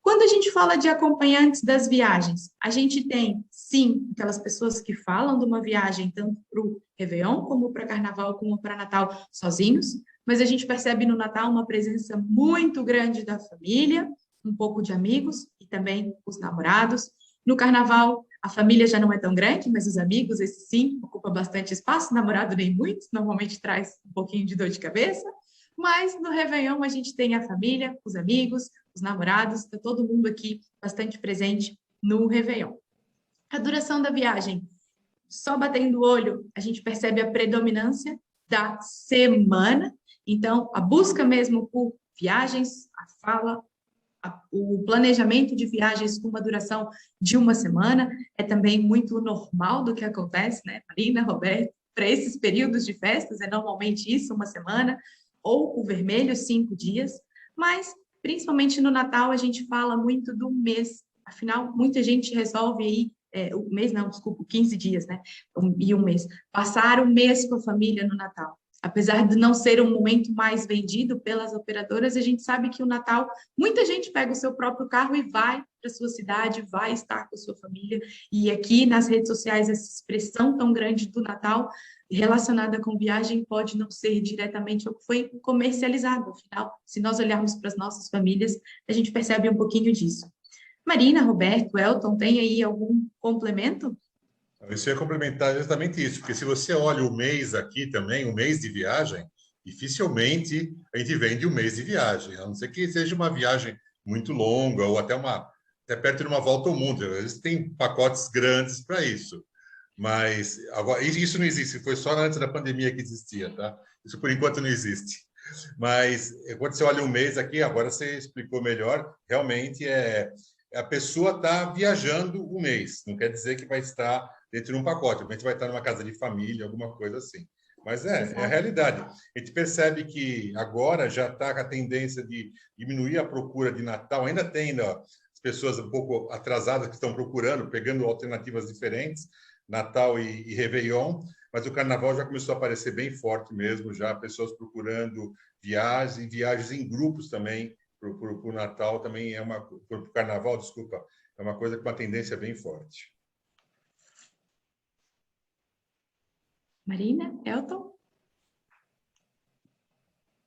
Quando a gente fala de acompanhantes das viagens, a gente tem, sim, aquelas pessoas que falam de uma viagem tanto para o Réveillon, como para Carnaval, como para Natal, sozinhos, mas a gente percebe no Natal uma presença muito grande da família, um pouco de amigos e também os namorados. No Carnaval, a família já não é tão grande, mas os amigos, esse sim, ocupa bastante espaço, namorado nem muito, normalmente traz um pouquinho de dor de cabeça, mas no Réveillon a gente tem a família, os amigos, os namorados, está todo mundo aqui bastante presente no Réveillon. A duração da viagem, só batendo o olho, a gente percebe a predominância da semana, então a busca mesmo por viagens, o planejamento de viagens com uma duração de uma semana é também muito normal do que acontece, né, Marina, Roberto, para esses períodos de festas, é normalmente isso, uma semana, ou o vermelho, 5 dias, mas principalmente no Natal a gente fala muito do mês, afinal, muita gente resolve aí, o mês não, desculpa, 15 dias, né, e um mês, passar um mês com a família no Natal. Apesar de não ser um momento mais vendido pelas operadoras, a gente sabe que o Natal, muita gente pega o seu próprio carro e vai para a sua cidade, vai estar com a sua família. E aqui nas redes sociais, essa expressão tão grande do Natal relacionada com viagem pode não ser diretamente o que foi comercializado. Afinal, se nós olharmos para as nossas famílias, a gente percebe um pouquinho disso. Marina, Roberto, Elton, tem aí algum complemento? Isso ia complementar exatamente isso, porque se você olha o mês aqui também, o mês de viagem, dificilmente a gente vende um mês de viagem, a não ser que seja uma viagem muito longa ou até perto de uma volta ao mundo. Eles têm pacotes grandes para isso. Mas agora, isso não existe, foi só antes da pandemia que existia, tá? Isso por enquanto não existe. Mas quando você olha um mês aqui, agora você explicou melhor, realmente a pessoa está viajando um mês, não quer dizer que vai estar dentro de um pacote, a gente vai estar numa casa de família, alguma coisa assim. Mas é a realidade. A gente percebe que agora já está com a tendência de diminuir a procura de Natal, ainda tem as pessoas um pouco atrasadas que estão procurando, pegando alternativas diferentes, Natal e Réveillon, mas o Carnaval já começou a aparecer bem forte mesmo, já pessoas procurando viagens em grupos também, para o Natal também para o Carnaval, desculpa, é uma coisa com uma tendência bem forte. Marina, Elton?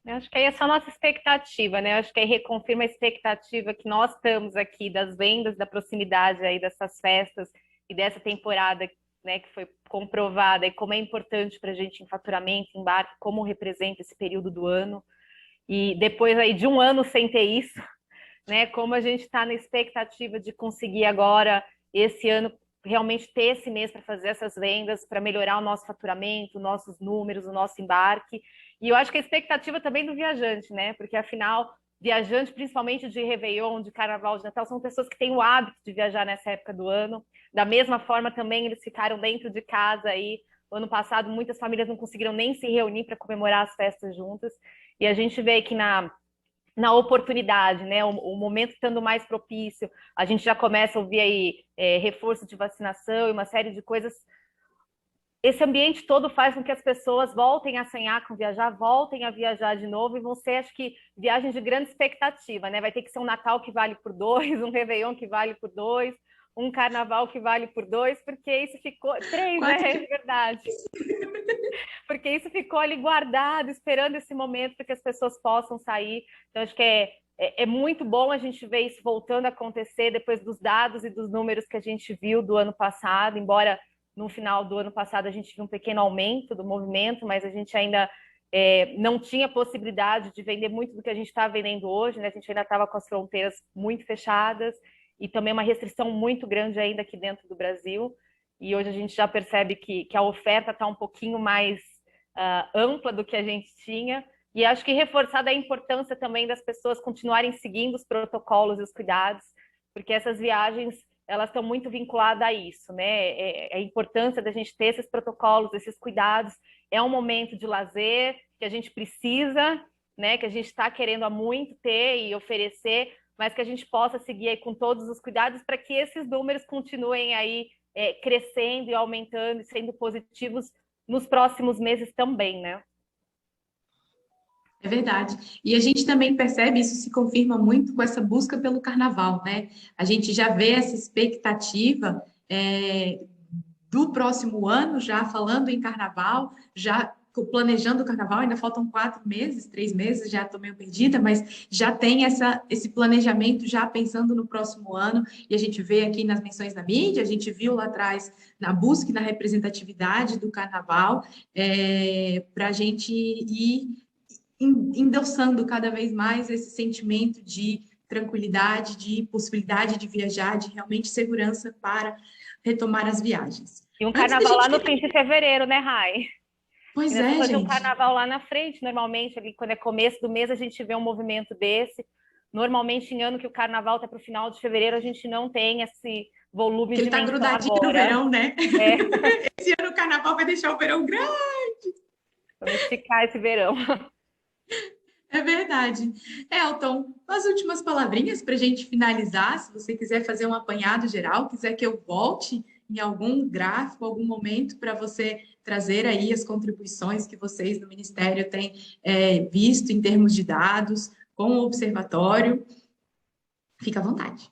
Eu acho que essa é a nossa expectativa, né? Eu acho que aí reconfirma a expectativa que nós estamos aqui das vendas, da proximidade aí dessas festas e dessa temporada, né, que foi comprovada e como é importante para a gente em faturamento, embarque, como representa esse período do ano. E depois aí de um ano sem ter isso, né, como a gente está na expectativa de conseguir agora, esse ano, realmente ter esse mês para fazer essas vendas, para melhorar o nosso faturamento, nossos números, o nosso embarque. E eu acho que a expectativa também do viajante, né? Porque afinal, viajante, principalmente de Réveillon, de Carnaval, de Natal, são pessoas que têm o hábito de viajar nessa época do ano. Da mesma forma, também eles ficaram dentro de casa aí. Ano passado, muitas famílias não conseguiram nem se reunir para comemorar as festas juntas. E a gente vê que na oportunidade, né? O momento estando mais propício, a gente já começa a ouvir aí reforço de vacinação e uma série de coisas. Esse ambiente todo faz com que as pessoas voltem a sonhar com viajar, voltem a viajar de novo, e vão ser, acho que, viagens de grande expectativa, né? Vai ter que ser um Natal que vale por 2, um Réveillon que vale por 2, um Carnaval que vale por 2, porque isso ficou... 3, né? É verdade. Porque isso ficou ali guardado, esperando esse momento para que as pessoas possam sair. Então, acho que é muito bom a gente ver isso voltando a acontecer depois dos dados e dos números que a gente viu do ano passado, embora no final do ano passado a gente viu um pequeno aumento do movimento, mas a gente ainda não tinha possibilidade de vender muito do que a gente está vendendo hoje, né? A gente ainda estava com as fronteiras muito fechadas e também uma restrição muito grande ainda aqui dentro do Brasil. E hoje a gente já percebe que a oferta está um pouquinho mais ampla do que a gente tinha. E acho que reforçada a importância também das pessoas continuarem seguindo os protocolos e os cuidados, porque essas viagens elas estão muito vinculadas a isso, né? A importância da gente ter esses protocolos, esses cuidados. É um momento de lazer que a gente precisa, né? Que a gente está querendo há muito ter e oferecer, mas que a gente possa seguir aí com todos os cuidados para que esses números continuem aí crescendo e aumentando e sendo positivos nos próximos meses também, né? É verdade. E a gente também percebe, isso se confirma muito com essa busca pelo carnaval, né? A gente já vê essa expectativa do próximo ano, já falando em carnaval, já planejando o carnaval, ainda faltam 4 meses, 3 meses, já estou meio perdida, mas já tem esse planejamento já pensando no próximo ano, e a gente vê aqui nas menções da mídia, a gente viu lá atrás na busca e na representatividade do carnaval, para a gente ir endossando cada vez mais esse sentimento de tranquilidade, de possibilidade de viajar, de realmente segurança para retomar as viagens. E um carnaval lá no fim de fevereiro, né, Rai? Pois é, gente. Um carnaval lá na frente, normalmente, ali, quando é começo do mês, a gente vê um movimento desse. Normalmente, em ano que o carnaval está para o final de fevereiro, a gente não tem esse volume de menção agora. Ele está grudadinho no verão, né? Esse ano o carnaval vai deixar o verão grande. Vamos esticar esse verão. É verdade. Elton, as últimas palavrinhas para a gente finalizar, se você quiser fazer um apanhado geral, quiser que eu volte em algum gráfico, algum momento, para você trazer aí as contribuições que vocês do Ministério têm visto em termos de dados, com o observatório. Fica à vontade.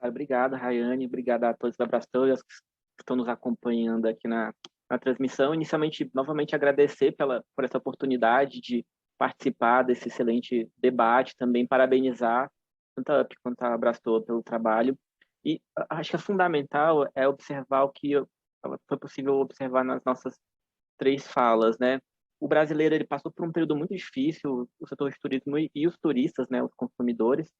Obrigado, Rayane. Obrigado a todos da Brastão e aos que estão nos acompanhando aqui na transmissão. Inicialmente, novamente agradecer por essa oportunidade de participar desse excelente debate, também parabenizar tanto a UP quanto a Brastol pelo trabalho. E acho que é fundamental observar o que foi possível observar nas nossas 3 falas, né? O brasileiro ele passou por um período muito difícil, o setor de turismo e os turistas, né, os consumidores,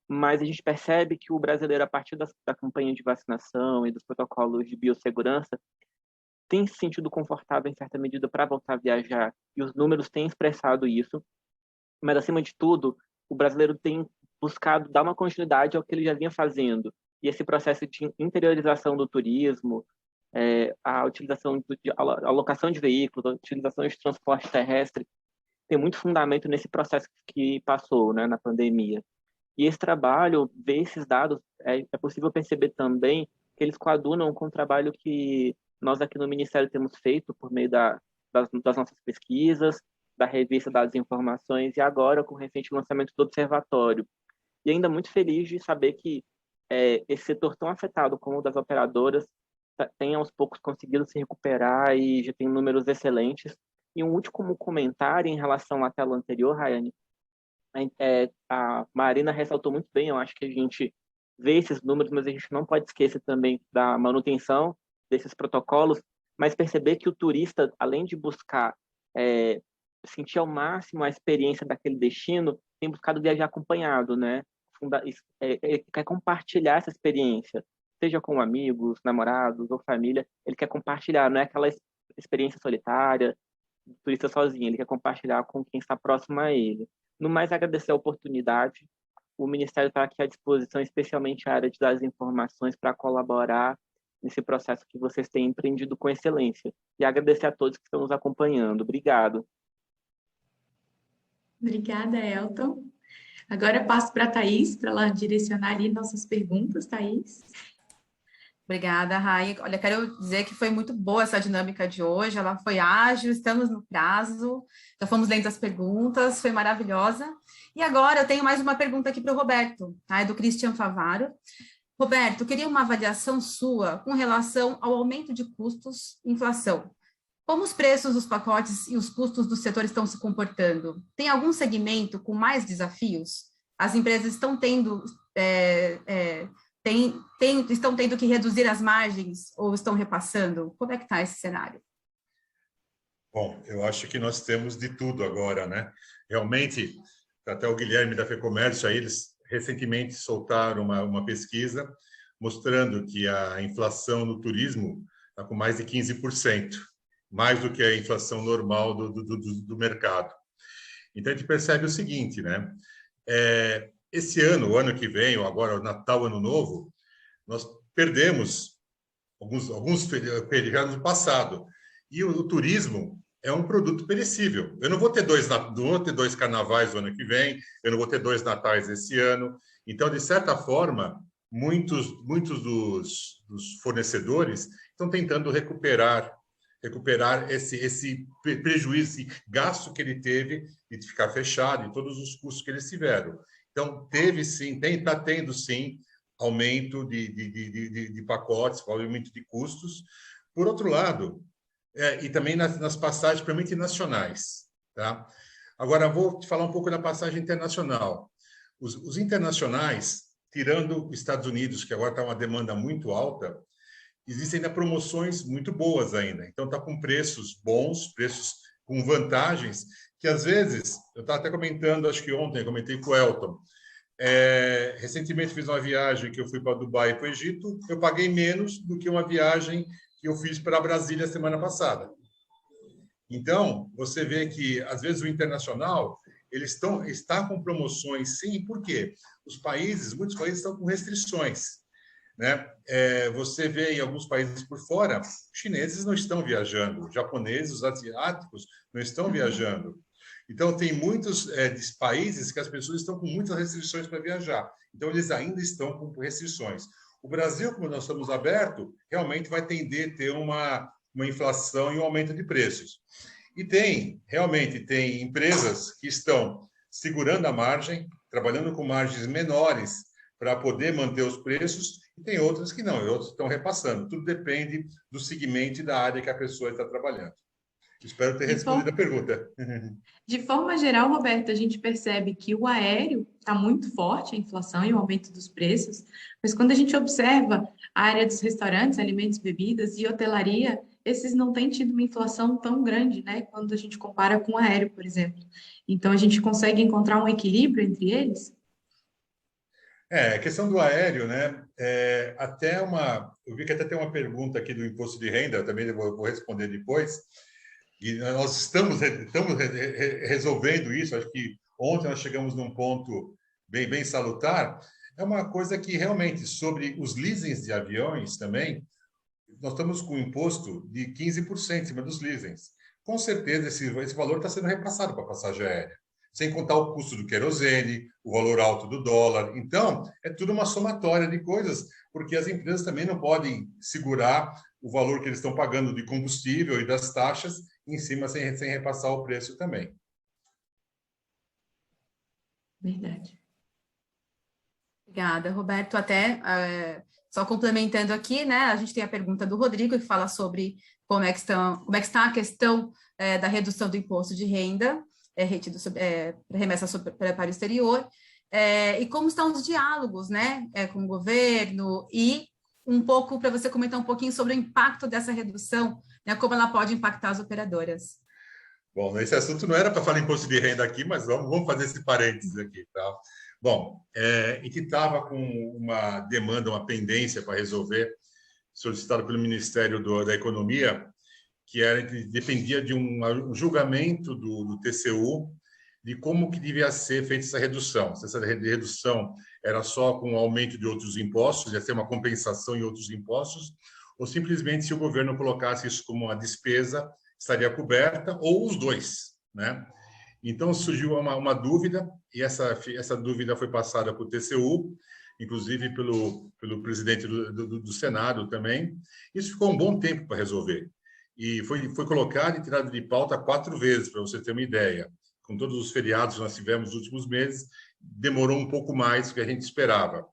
mas a gente percebe que o brasileiro, a partir da campanha de vacinação e dos protocolos de biossegurança, tem se sentido confortável em certa medida para voltar a viajar, e os números têm expressado isso, mas, acima de tudo, o brasileiro tem buscado dar uma continuidade ao que ele já vinha fazendo, e esse processo de interiorização do turismo, a utilização a alocação de veículos, a utilização de transporte terrestre, tem muito fundamento nesse processo que passou, né, na pandemia. E esse trabalho, ver esses dados, é possível perceber também que eles coadunam com o trabalho que nós aqui no Ministério temos feito por meio das nossas pesquisas, da revista Dados e Informações, e agora com o recente lançamento do Observatório. E ainda muito feliz de saber que esse setor tão afetado como o das operadoras tem aos poucos conseguido se recuperar e já tem números excelentes. E um último comentário em relação à tela anterior, Rayane, a Marina ressaltou muito bem, eu acho que a gente vê esses números, mas a gente não pode esquecer também da manutenção desses protocolos, mas perceber que o turista, além de buscar sentir ao máximo a experiência daquele destino, tem buscado viajar acompanhado, né? Quer compartilhar essa experiência, seja com amigos, namorados ou família, ele quer compartilhar, não é aquela experiência solitária, do turista sozinho, ele quer compartilhar com quem está próximo a ele. No mais, agradecer a oportunidade, o Ministério está aqui à disposição, especialmente a área de dados e informações, para colaborar nesse processo que vocês têm empreendido com excelência. E agradecer a todos que estão nos acompanhando. Obrigado. Obrigada, Elton. Agora eu passo para a Thaís, para ela direcionar ali nossas perguntas, Thaís. Obrigada, Rai. Olha, quero dizer que foi muito boa essa dinâmica de hoje, ela foi ágil, estamos no prazo, já fomos lendo as perguntas, foi maravilhosa. E agora eu tenho mais uma pergunta aqui para o Roberto, tá? É do Christian Favaro. Roberto, queria uma avaliação sua com relação ao aumento de custos e inflação. Como os preços dos pacotes e os custos do setor estão se comportando? Tem algum segmento com mais desafios? As empresas estão tendo... estão tendo que reduzir as margens ou estão repassando? Como é que está esse cenário? Bom, eu acho que nós temos de tudo agora, né? Realmente, até o Guilherme da FEComércio, aí eles recentemente soltaram uma pesquisa mostrando que a inflação no turismo está com mais de 15%, mais do que a inflação normal do mercado. Então, a gente percebe o seguinte, né? Esse ano, o ano que vem, ou agora o Natal, Ano Novo, nós perdemos alguns feriados do passado. E o turismo é um produto perecível. Eu não vou ter dois carnavais no ano que vem, eu não vou ter 2 natais esse ano. Então, de certa forma, muitos dos fornecedores estão tentando recuperar esse prejuízo, esse gasto que ele teve de ficar fechado e todos os custos que eles tiveram. Então, teve sim, está tendo sim aumento de pacotes, aumento de custos. Por outro lado, e também nas passagens, principalmente nacionais. Tá? Agora, vou te falar um pouco da passagem internacional. Os internacionais, tirando os Estados Unidos, que agora está uma demanda muito alta, existem ainda promoções muito boas ainda. Então, está com preços bons, preços com vantagens, que às vezes, eu estava até comentando, acho que ontem, eu comentei com o Elton, recentemente fiz uma viagem que eu fui para Dubai e para o Egito, eu paguei menos do que uma viagem que eu fiz para Brasília semana passada. Então, você vê que, às vezes, o internacional está com promoções, sim, por quê? Muitos países estão com restrições. Né? Você vê em alguns países por fora, os chineses não estão viajando, os japoneses, os asiáticos não estão viajando. Então, tem muitos países que as pessoas estão com muitas restrições para viajar. Então, eles ainda estão com restrições. O Brasil, como nós estamos abertos, realmente vai tender a ter uma inflação e um aumento de preços. E realmente tem empresas que estão segurando a margem, trabalhando com margens menores para poder manter os preços, e tem outras que não, e outros estão repassando. Tudo depende do segmento e da área que a pessoa está trabalhando. Espero ter respondido a pergunta. De forma geral, Roberto, a gente percebe que o aéreo está muito forte, a inflação e o aumento dos preços, mas quando a gente observa a área dos restaurantes, alimentos, bebidas e hotelaria, esses não têm tido uma inflação tão grande, né? Quando a gente compara com o aéreo, por exemplo. Então, a gente consegue encontrar um equilíbrio entre eles? A questão do aéreo, né? eu vi que até tem uma pergunta aqui do imposto de renda, eu também vou responder depois, e nós estamos resolvendo isso, acho que ontem nós chegamos num ponto bem salutar. É uma coisa que realmente, sobre os leasings de aviões também, nós estamos com um imposto de 15% em cima dos leasings. Com certeza, esse valor está sendo repassado para a passagem aérea, sem contar o custo do querosene, o valor alto do dólar. Então, é tudo uma somatória de coisas, porque as empresas também não podem segurar o valor que eles estão pagando de combustível e das taxas em cima sem repassar o preço também. Verdade. Obrigada, Roberto. Até só complementando aqui, né? A gente tem a pergunta do Rodrigo que fala sobre como é que está a questão da redução do imposto de renda retido remessa para o exterior e como estão os diálogos, né, com o governo e um pouco para você comentar um pouquinho sobre o impacto dessa redução, né, como ela pode impactar as operadoras. Bom, esse assunto não era para falar imposto de renda aqui, mas vamos fazer esse parênteses aqui, tá? Bom, a gente estava com uma demanda, uma pendência para resolver, solicitada pelo Ministério da Economia, que dependia de um julgamento do TCU de como que devia ser feita essa redução. Se essa redução era só com o aumento de outros impostos, ia ser uma compensação em outros impostos, ou simplesmente se o governo colocasse isso como uma despesa, estaria coberta, ou os dois, né? Então, surgiu uma dúvida, e essa dúvida foi passada para o TCU, inclusive pelo presidente do Senado também. Isso ficou um bom tempo para resolver. E foi colocado e tirado de pauta 4 vezes, para você ter uma ideia. Com todos os feriados que nós tivemos nos últimos meses, demorou um pouco mais do que a gente esperava.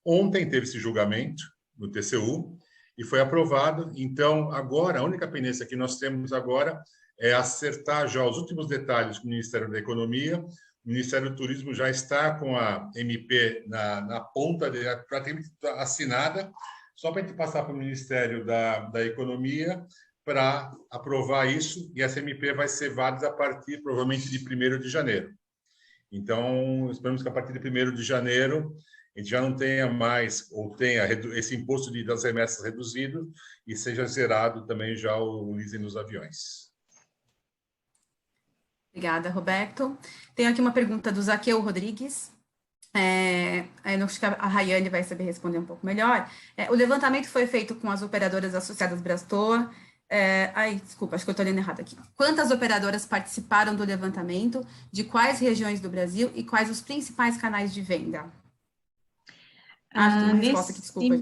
Ontem teve esse julgamento no TCU e foi aprovado. Então, agora, a única pendência que nós temos agora é acertar já os últimos detalhes com o Ministério da Economia. O Ministério do Turismo já está com a MP na ponta, praticamente assinada, só para a gente passar para o Ministério da Economia para aprovar isso, e essa MP vai ser válida a partir, provavelmente, de 1º de janeiro. Então, esperamos que a partir de 1º de janeiro a gente já não tenha mais, ou tenha esse imposto das remessas reduzido e seja zerado também já o leasing nos aviões. Obrigada, Roberto. Tem aqui uma pergunta do Zaqueu Rodrigues. Acho que a Rayane vai saber responder um pouco melhor. O levantamento foi feito com as operadoras associadas Brastoa. Desculpa, acho que eu estou lendo errado aqui. Quantas operadoras participaram do levantamento? De quais regiões do Brasil e quais os principais canais de venda? Tem uma resposta aqui, desculpa.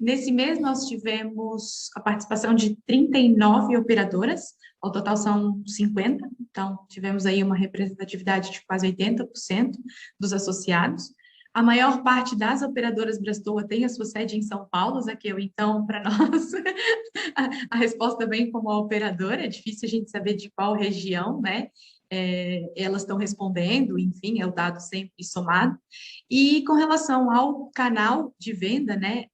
Nesse mês, nós tivemos a participação de 39 operadoras, ao total são 50, então tivemos aí uma representatividade de quase 80% dos associados. A maior parte das operadoras Brastoa tem a sua sede em São Paulo, Zaqueu, então, para nós, a resposta vem como a operadora, é difícil a gente saber de qual região, né? Elas estão respondendo, enfim, é o dado sempre somado. E com relação ao canal de venda, né,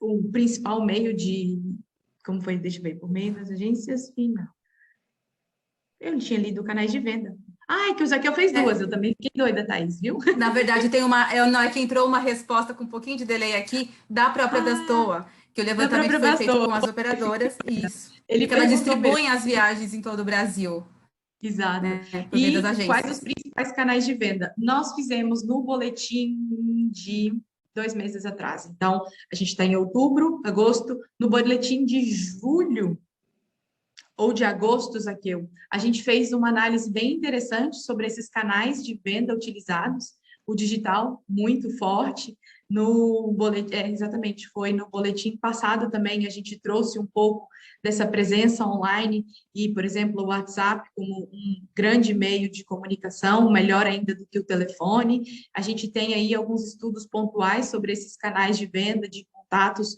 o principal meio de, como foi, deixa eu ver, por meio das agências, não. Eu não tinha lido canais de venda. Que o Zaqueu fez 2, eu também fiquei doida, Thaís, viu? Na verdade, tem que entrou uma resposta com um pouquinho de delay aqui, da própria Brastoa, que o levantamento foi feito com as operadoras, isso. Ela distribui as viagens em todo o Brasil. Exato. Né, e quais os principais canais de venda? Nós fizemos no boletim de 2 meses atrás. Então, a gente está em outubro, agosto, no boletim de julho ou de agosto, Zaqueu, a gente fez uma análise bem interessante sobre esses canais de venda utilizados, o digital muito forte, no boletim, exatamente, foi no boletim passado também, a gente trouxe um pouco dessa presença online e, por exemplo, o WhatsApp como um grande meio de comunicação, melhor ainda do que o telefone. A gente tem aí alguns estudos pontuais sobre esses canais de venda, de contatos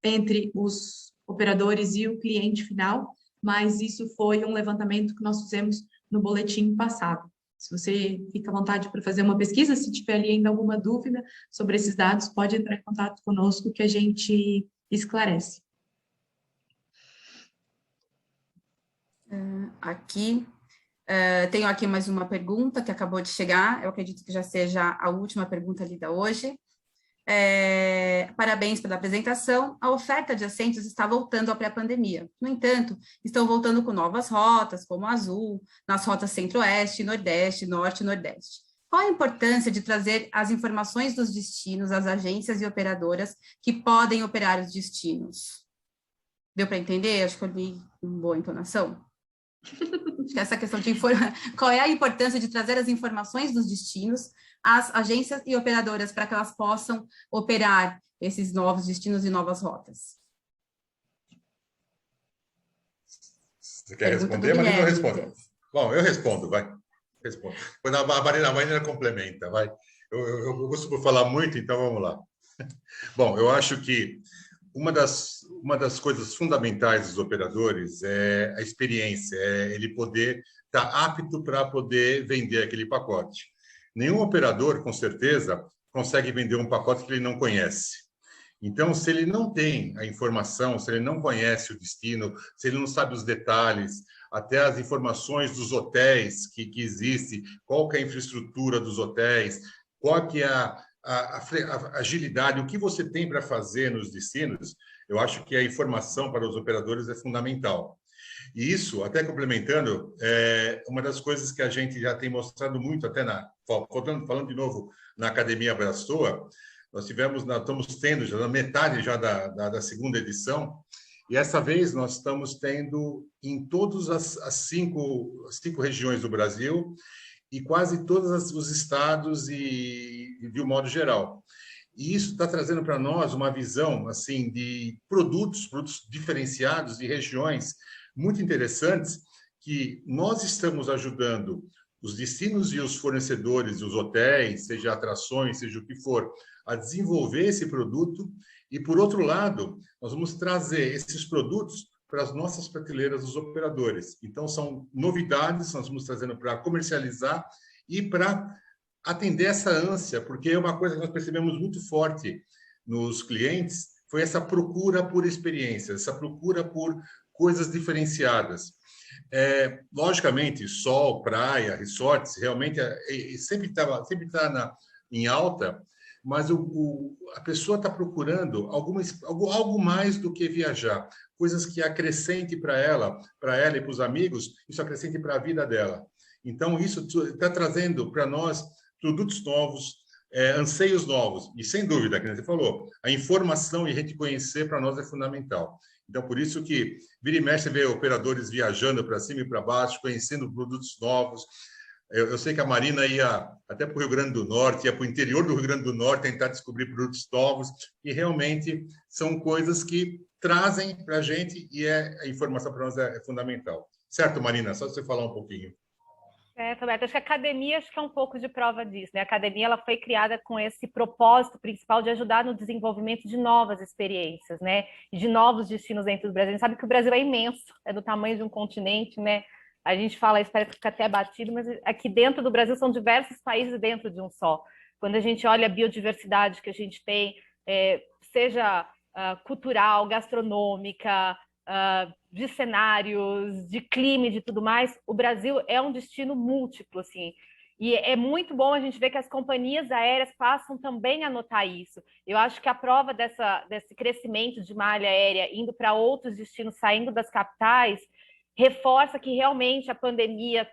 entre os operadores e o cliente final, mas isso foi um levantamento que nós fizemos no boletim passado. Se você fica à vontade para fazer uma pesquisa, se tiver ali ainda alguma dúvida sobre esses dados, pode entrar em contato conosco que a gente esclarece. Aqui, Tenho aqui mais uma pergunta que acabou de chegar, eu acredito que já seja a última pergunta lida hoje. Parabéns pela apresentação. A oferta de assentos está voltando à pré-pandemia. No entanto, estão voltando com novas rotas, como a Azul, nas rotas Centro-Oeste, Nordeste, Norte e Nordeste. Qual a importância de trazer as informações dos destinos às agências e operadoras que podem operar os destinos? Deu para entender? Acho que eu li com boa entonação. Acho que essa questão de qual é a importância de trazer as informações dos destinos às agências e operadoras para que elas possam operar esses novos destinos e novas rotas. Você quer responder, Marina, ou responde? Bom, eu respondo, vai. Respondo. Quando a Marina complementa, vai. Eu costumo falar muito, então vamos lá. Bom, eu acho que uma das coisas fundamentais dos operadores é a experiência, é ele poder estar apto para poder vender aquele pacote. Nenhum operador, com certeza, consegue vender um pacote que ele não conhece. Então, se ele não tem a informação, se ele não conhece o destino, se ele não sabe os detalhes, até as informações dos hotéis que existem, qual que é a infraestrutura dos hotéis, qual que é a agilidade, o que você tem para fazer nos destinos, eu acho que a informação para os operadores é fundamental. E isso, até complementando, é uma das coisas que a gente já tem mostrado muito, até falando de novo na Academia Abrastoa, nós estamos tendo já na metade já da segunda edição, e essa vez nós estamos tendo em todas as cinco regiões do Brasil, e quase todos os estados e de um modo geral. E isso está trazendo para nós uma visão assim de produtos diferenciados de regiões muito interessantes que nós estamos ajudando os destinos e os fornecedores, os hotéis, seja atrações, seja o que for, a desenvolver esse produto e, por outro lado, nós vamos trazer esses produtos para as nossas prateleiras dos operadores. Então, são novidades que nós vamos trazendo para comercializar e para atender essa ânsia, porque é uma coisa que nós percebemos muito forte nos clientes, foi essa procura por experiência, essa procura por coisas diferenciadas. Logicamente, sol, praia, resorts, realmente sempre está em alta, mas a pessoa está procurando algo mais do que viajar, coisas que acrescente para ela e para os amigos, isso acrescente para a vida dela. Então, isso está trazendo para nós produtos novos, anseios novos, e sem dúvida, como você falou, a informação e a gente conhecer para nós é fundamental. Então, por isso que vira e mexe vê operadores viajando para cima e para baixo, conhecendo produtos novos. Eu sei que a Marina ia até para o Rio Grande do Norte, ia para o interior do Rio Grande do Norte tentar descobrir produtos novos, e realmente são coisas que trazem para a gente e a informação para nós é fundamental. Certo, Marina? Só você falar um pouquinho. Roberto, acho que a academia é um pouco de prova disso, né? A academia ela foi criada com esse propósito principal de ajudar no desenvolvimento de novas experiências, né? E de novos destinos dentro do Brasil. A gente sabe que o Brasil é imenso, é do tamanho de um continente, né? A gente fala isso, parece que fica até batido, mas aqui dentro do Brasil são diversos países dentro de um só. Quando a gente olha a biodiversidade que a gente tem, seja cultural, gastronômica, de cenários, de clima e de tudo mais, o Brasil é um destino múltiplo, assim. E é muito bom a gente ver que as companhias aéreas passam também a notar isso. Eu acho que a prova desse crescimento de malha aérea indo para outros destinos, saindo das capitais, reforça que realmente a pandemia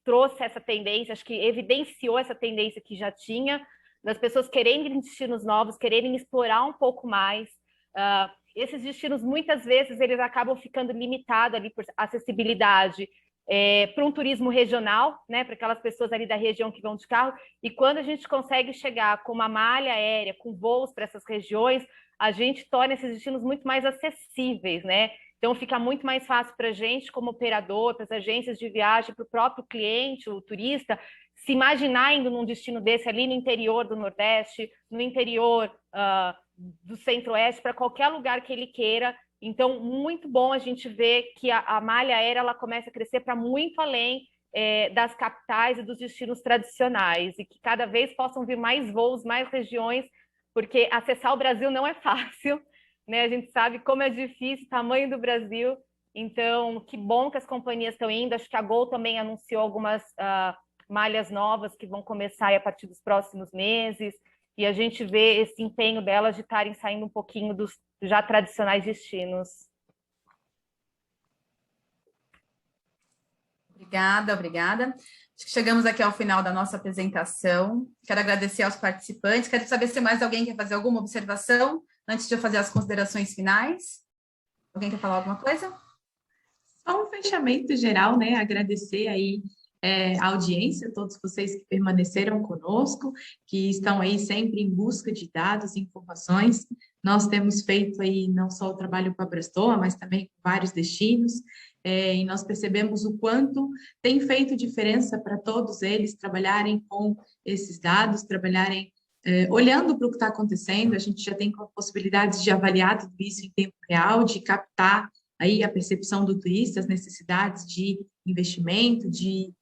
trouxe essa tendência, acho que evidenciou essa tendência que já tinha, das pessoas quererem destinos novos, quererem explorar um pouco mais. Esses destinos, muitas vezes, eles acabam ficando limitados ali por acessibilidade para um turismo regional, né, para aquelas pessoas ali da região que vão de carro, e quando a gente consegue chegar com uma malha aérea, com voos para essas regiões, a gente torna esses destinos muito mais acessíveis, né? Então, fica muito mais fácil para a gente, como operador, para as agências de viagem, para o próprio cliente, o turista, se imaginar indo num destino desse ali no interior do Nordeste, no interior do Centro-Oeste, para qualquer lugar que ele queira. Então, muito bom a gente ver que a malha aérea ela começa a crescer para muito além das capitais e dos destinos tradicionais, e que cada vez possam vir mais voos, mais regiões, porque acessar o Brasil não é fácil, né? A gente sabe como é difícil, o tamanho do Brasil, Então, que bom que as companhias estão indo. Acho que a Gol também anunciou algumas malhas novas que vão começar aí a partir dos próximos meses. E a gente vê esse empenho delas de estarem saindo um pouquinho dos já tradicionais destinos. Obrigada, obrigada. Acho que chegamos aqui ao final da nossa apresentação. Quero agradecer aos participantes. Quero saber se mais alguém quer fazer alguma observação antes de eu fazer as considerações finais. Alguém quer falar alguma coisa? Só um fechamento geral, né? Agradecer aí a audiência, todos vocês que permaneceram conosco, que estão aí sempre em busca de dados e informações. Nós temos feito aí não só o trabalho com a Abrastoa, mas também com vários destinos, e nós percebemos o quanto tem feito diferença para todos eles trabalharem com esses dados, trabalharem olhando para o que está acontecendo. A gente já tem possibilidades de avaliar tudo isso em tempo real, de captar aí a percepção do turista, as necessidades de investimento, de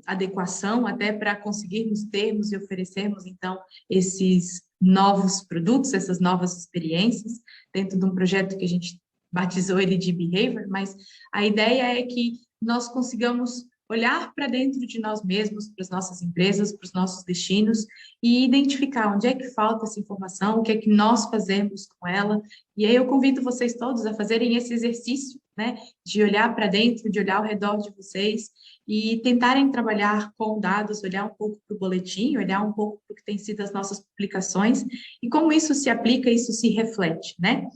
adequação, até para conseguirmos termos e oferecermos, então, esses novos produtos, essas novas experiências, dentro de um projeto que a gente batizou ele de Behavior, mas a ideia é que nós consigamos olhar para dentro de nós mesmos, para as nossas empresas, para os nossos destinos e identificar onde é que falta essa informação, o que é que nós fazemos com ela. E aí eu convido vocês todos a fazerem esse exercício, né, de olhar para dentro, de olhar ao redor de vocês e tentarem trabalhar com dados, olhar um pouco para o boletim, olhar um pouco para o que tem sido as nossas publicações e como isso se aplica, isso se reflete, né?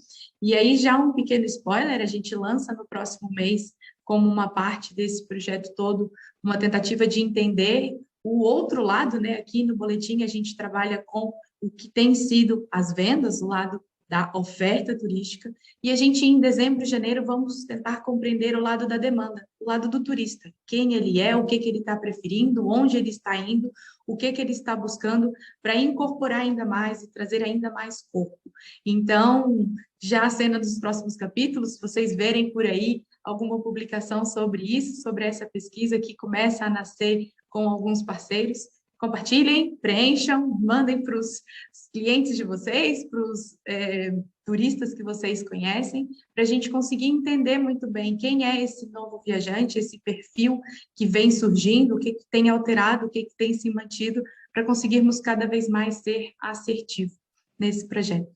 E aí já um pequeno spoiler, a gente lança no próximo mês como uma parte desse projeto todo, uma tentativa de entender o outro lado, né? Aqui no boletim a gente trabalha com o que tem sido as vendas, o lado da oferta turística, e a gente em dezembro, janeiro, vamos tentar compreender o lado da demanda, o lado do turista, quem ele é, o que ele está preferindo, onde ele está indo, o que ele está buscando para incorporar ainda mais e trazer ainda mais corpo. Então, já a cena dos próximos capítulos, se vocês verem por aí alguma publicação sobre isso, sobre essa pesquisa que começa a nascer com alguns parceiros, compartilhem, preencham, mandem para os clientes de vocês, para os turistas que vocês conhecem, para a gente conseguir entender muito bem quem é esse novo viajante, esse perfil que vem surgindo, o que tem alterado, o que tem se mantido, para conseguirmos cada vez mais ser assertivo nesse projeto.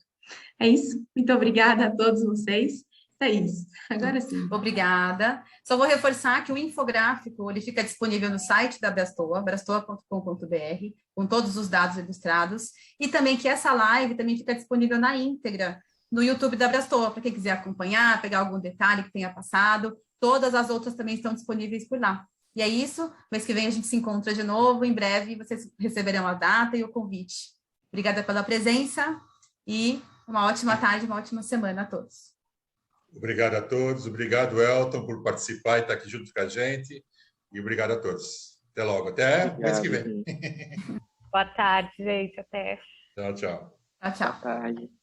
É isso. Muito obrigada a todos vocês. Thaís, agora sim. Obrigada. Só vou reforçar que o infográfico ele fica disponível no site da Abrastoa, abrastoa.com.br, com todos os dados ilustrados, e também que essa live também fica disponível na íntegra no YouTube da Abrastoa, para quem quiser acompanhar, pegar algum detalhe que tenha passado. Todas as outras também estão disponíveis por lá. E é isso. Mês que vem a gente se encontra de novo. Em breve vocês receberão a data e o convite. Obrigada pela presença e uma ótima tarde, uma ótima semana a todos. Obrigado a todos. Obrigado, Elton, por participar e estar aqui junto com a gente. E obrigado a todos. Até logo. Até mês que vem. Boa tarde, gente. Até. Tchau, tchau. Tchau, tchau. Boa tarde.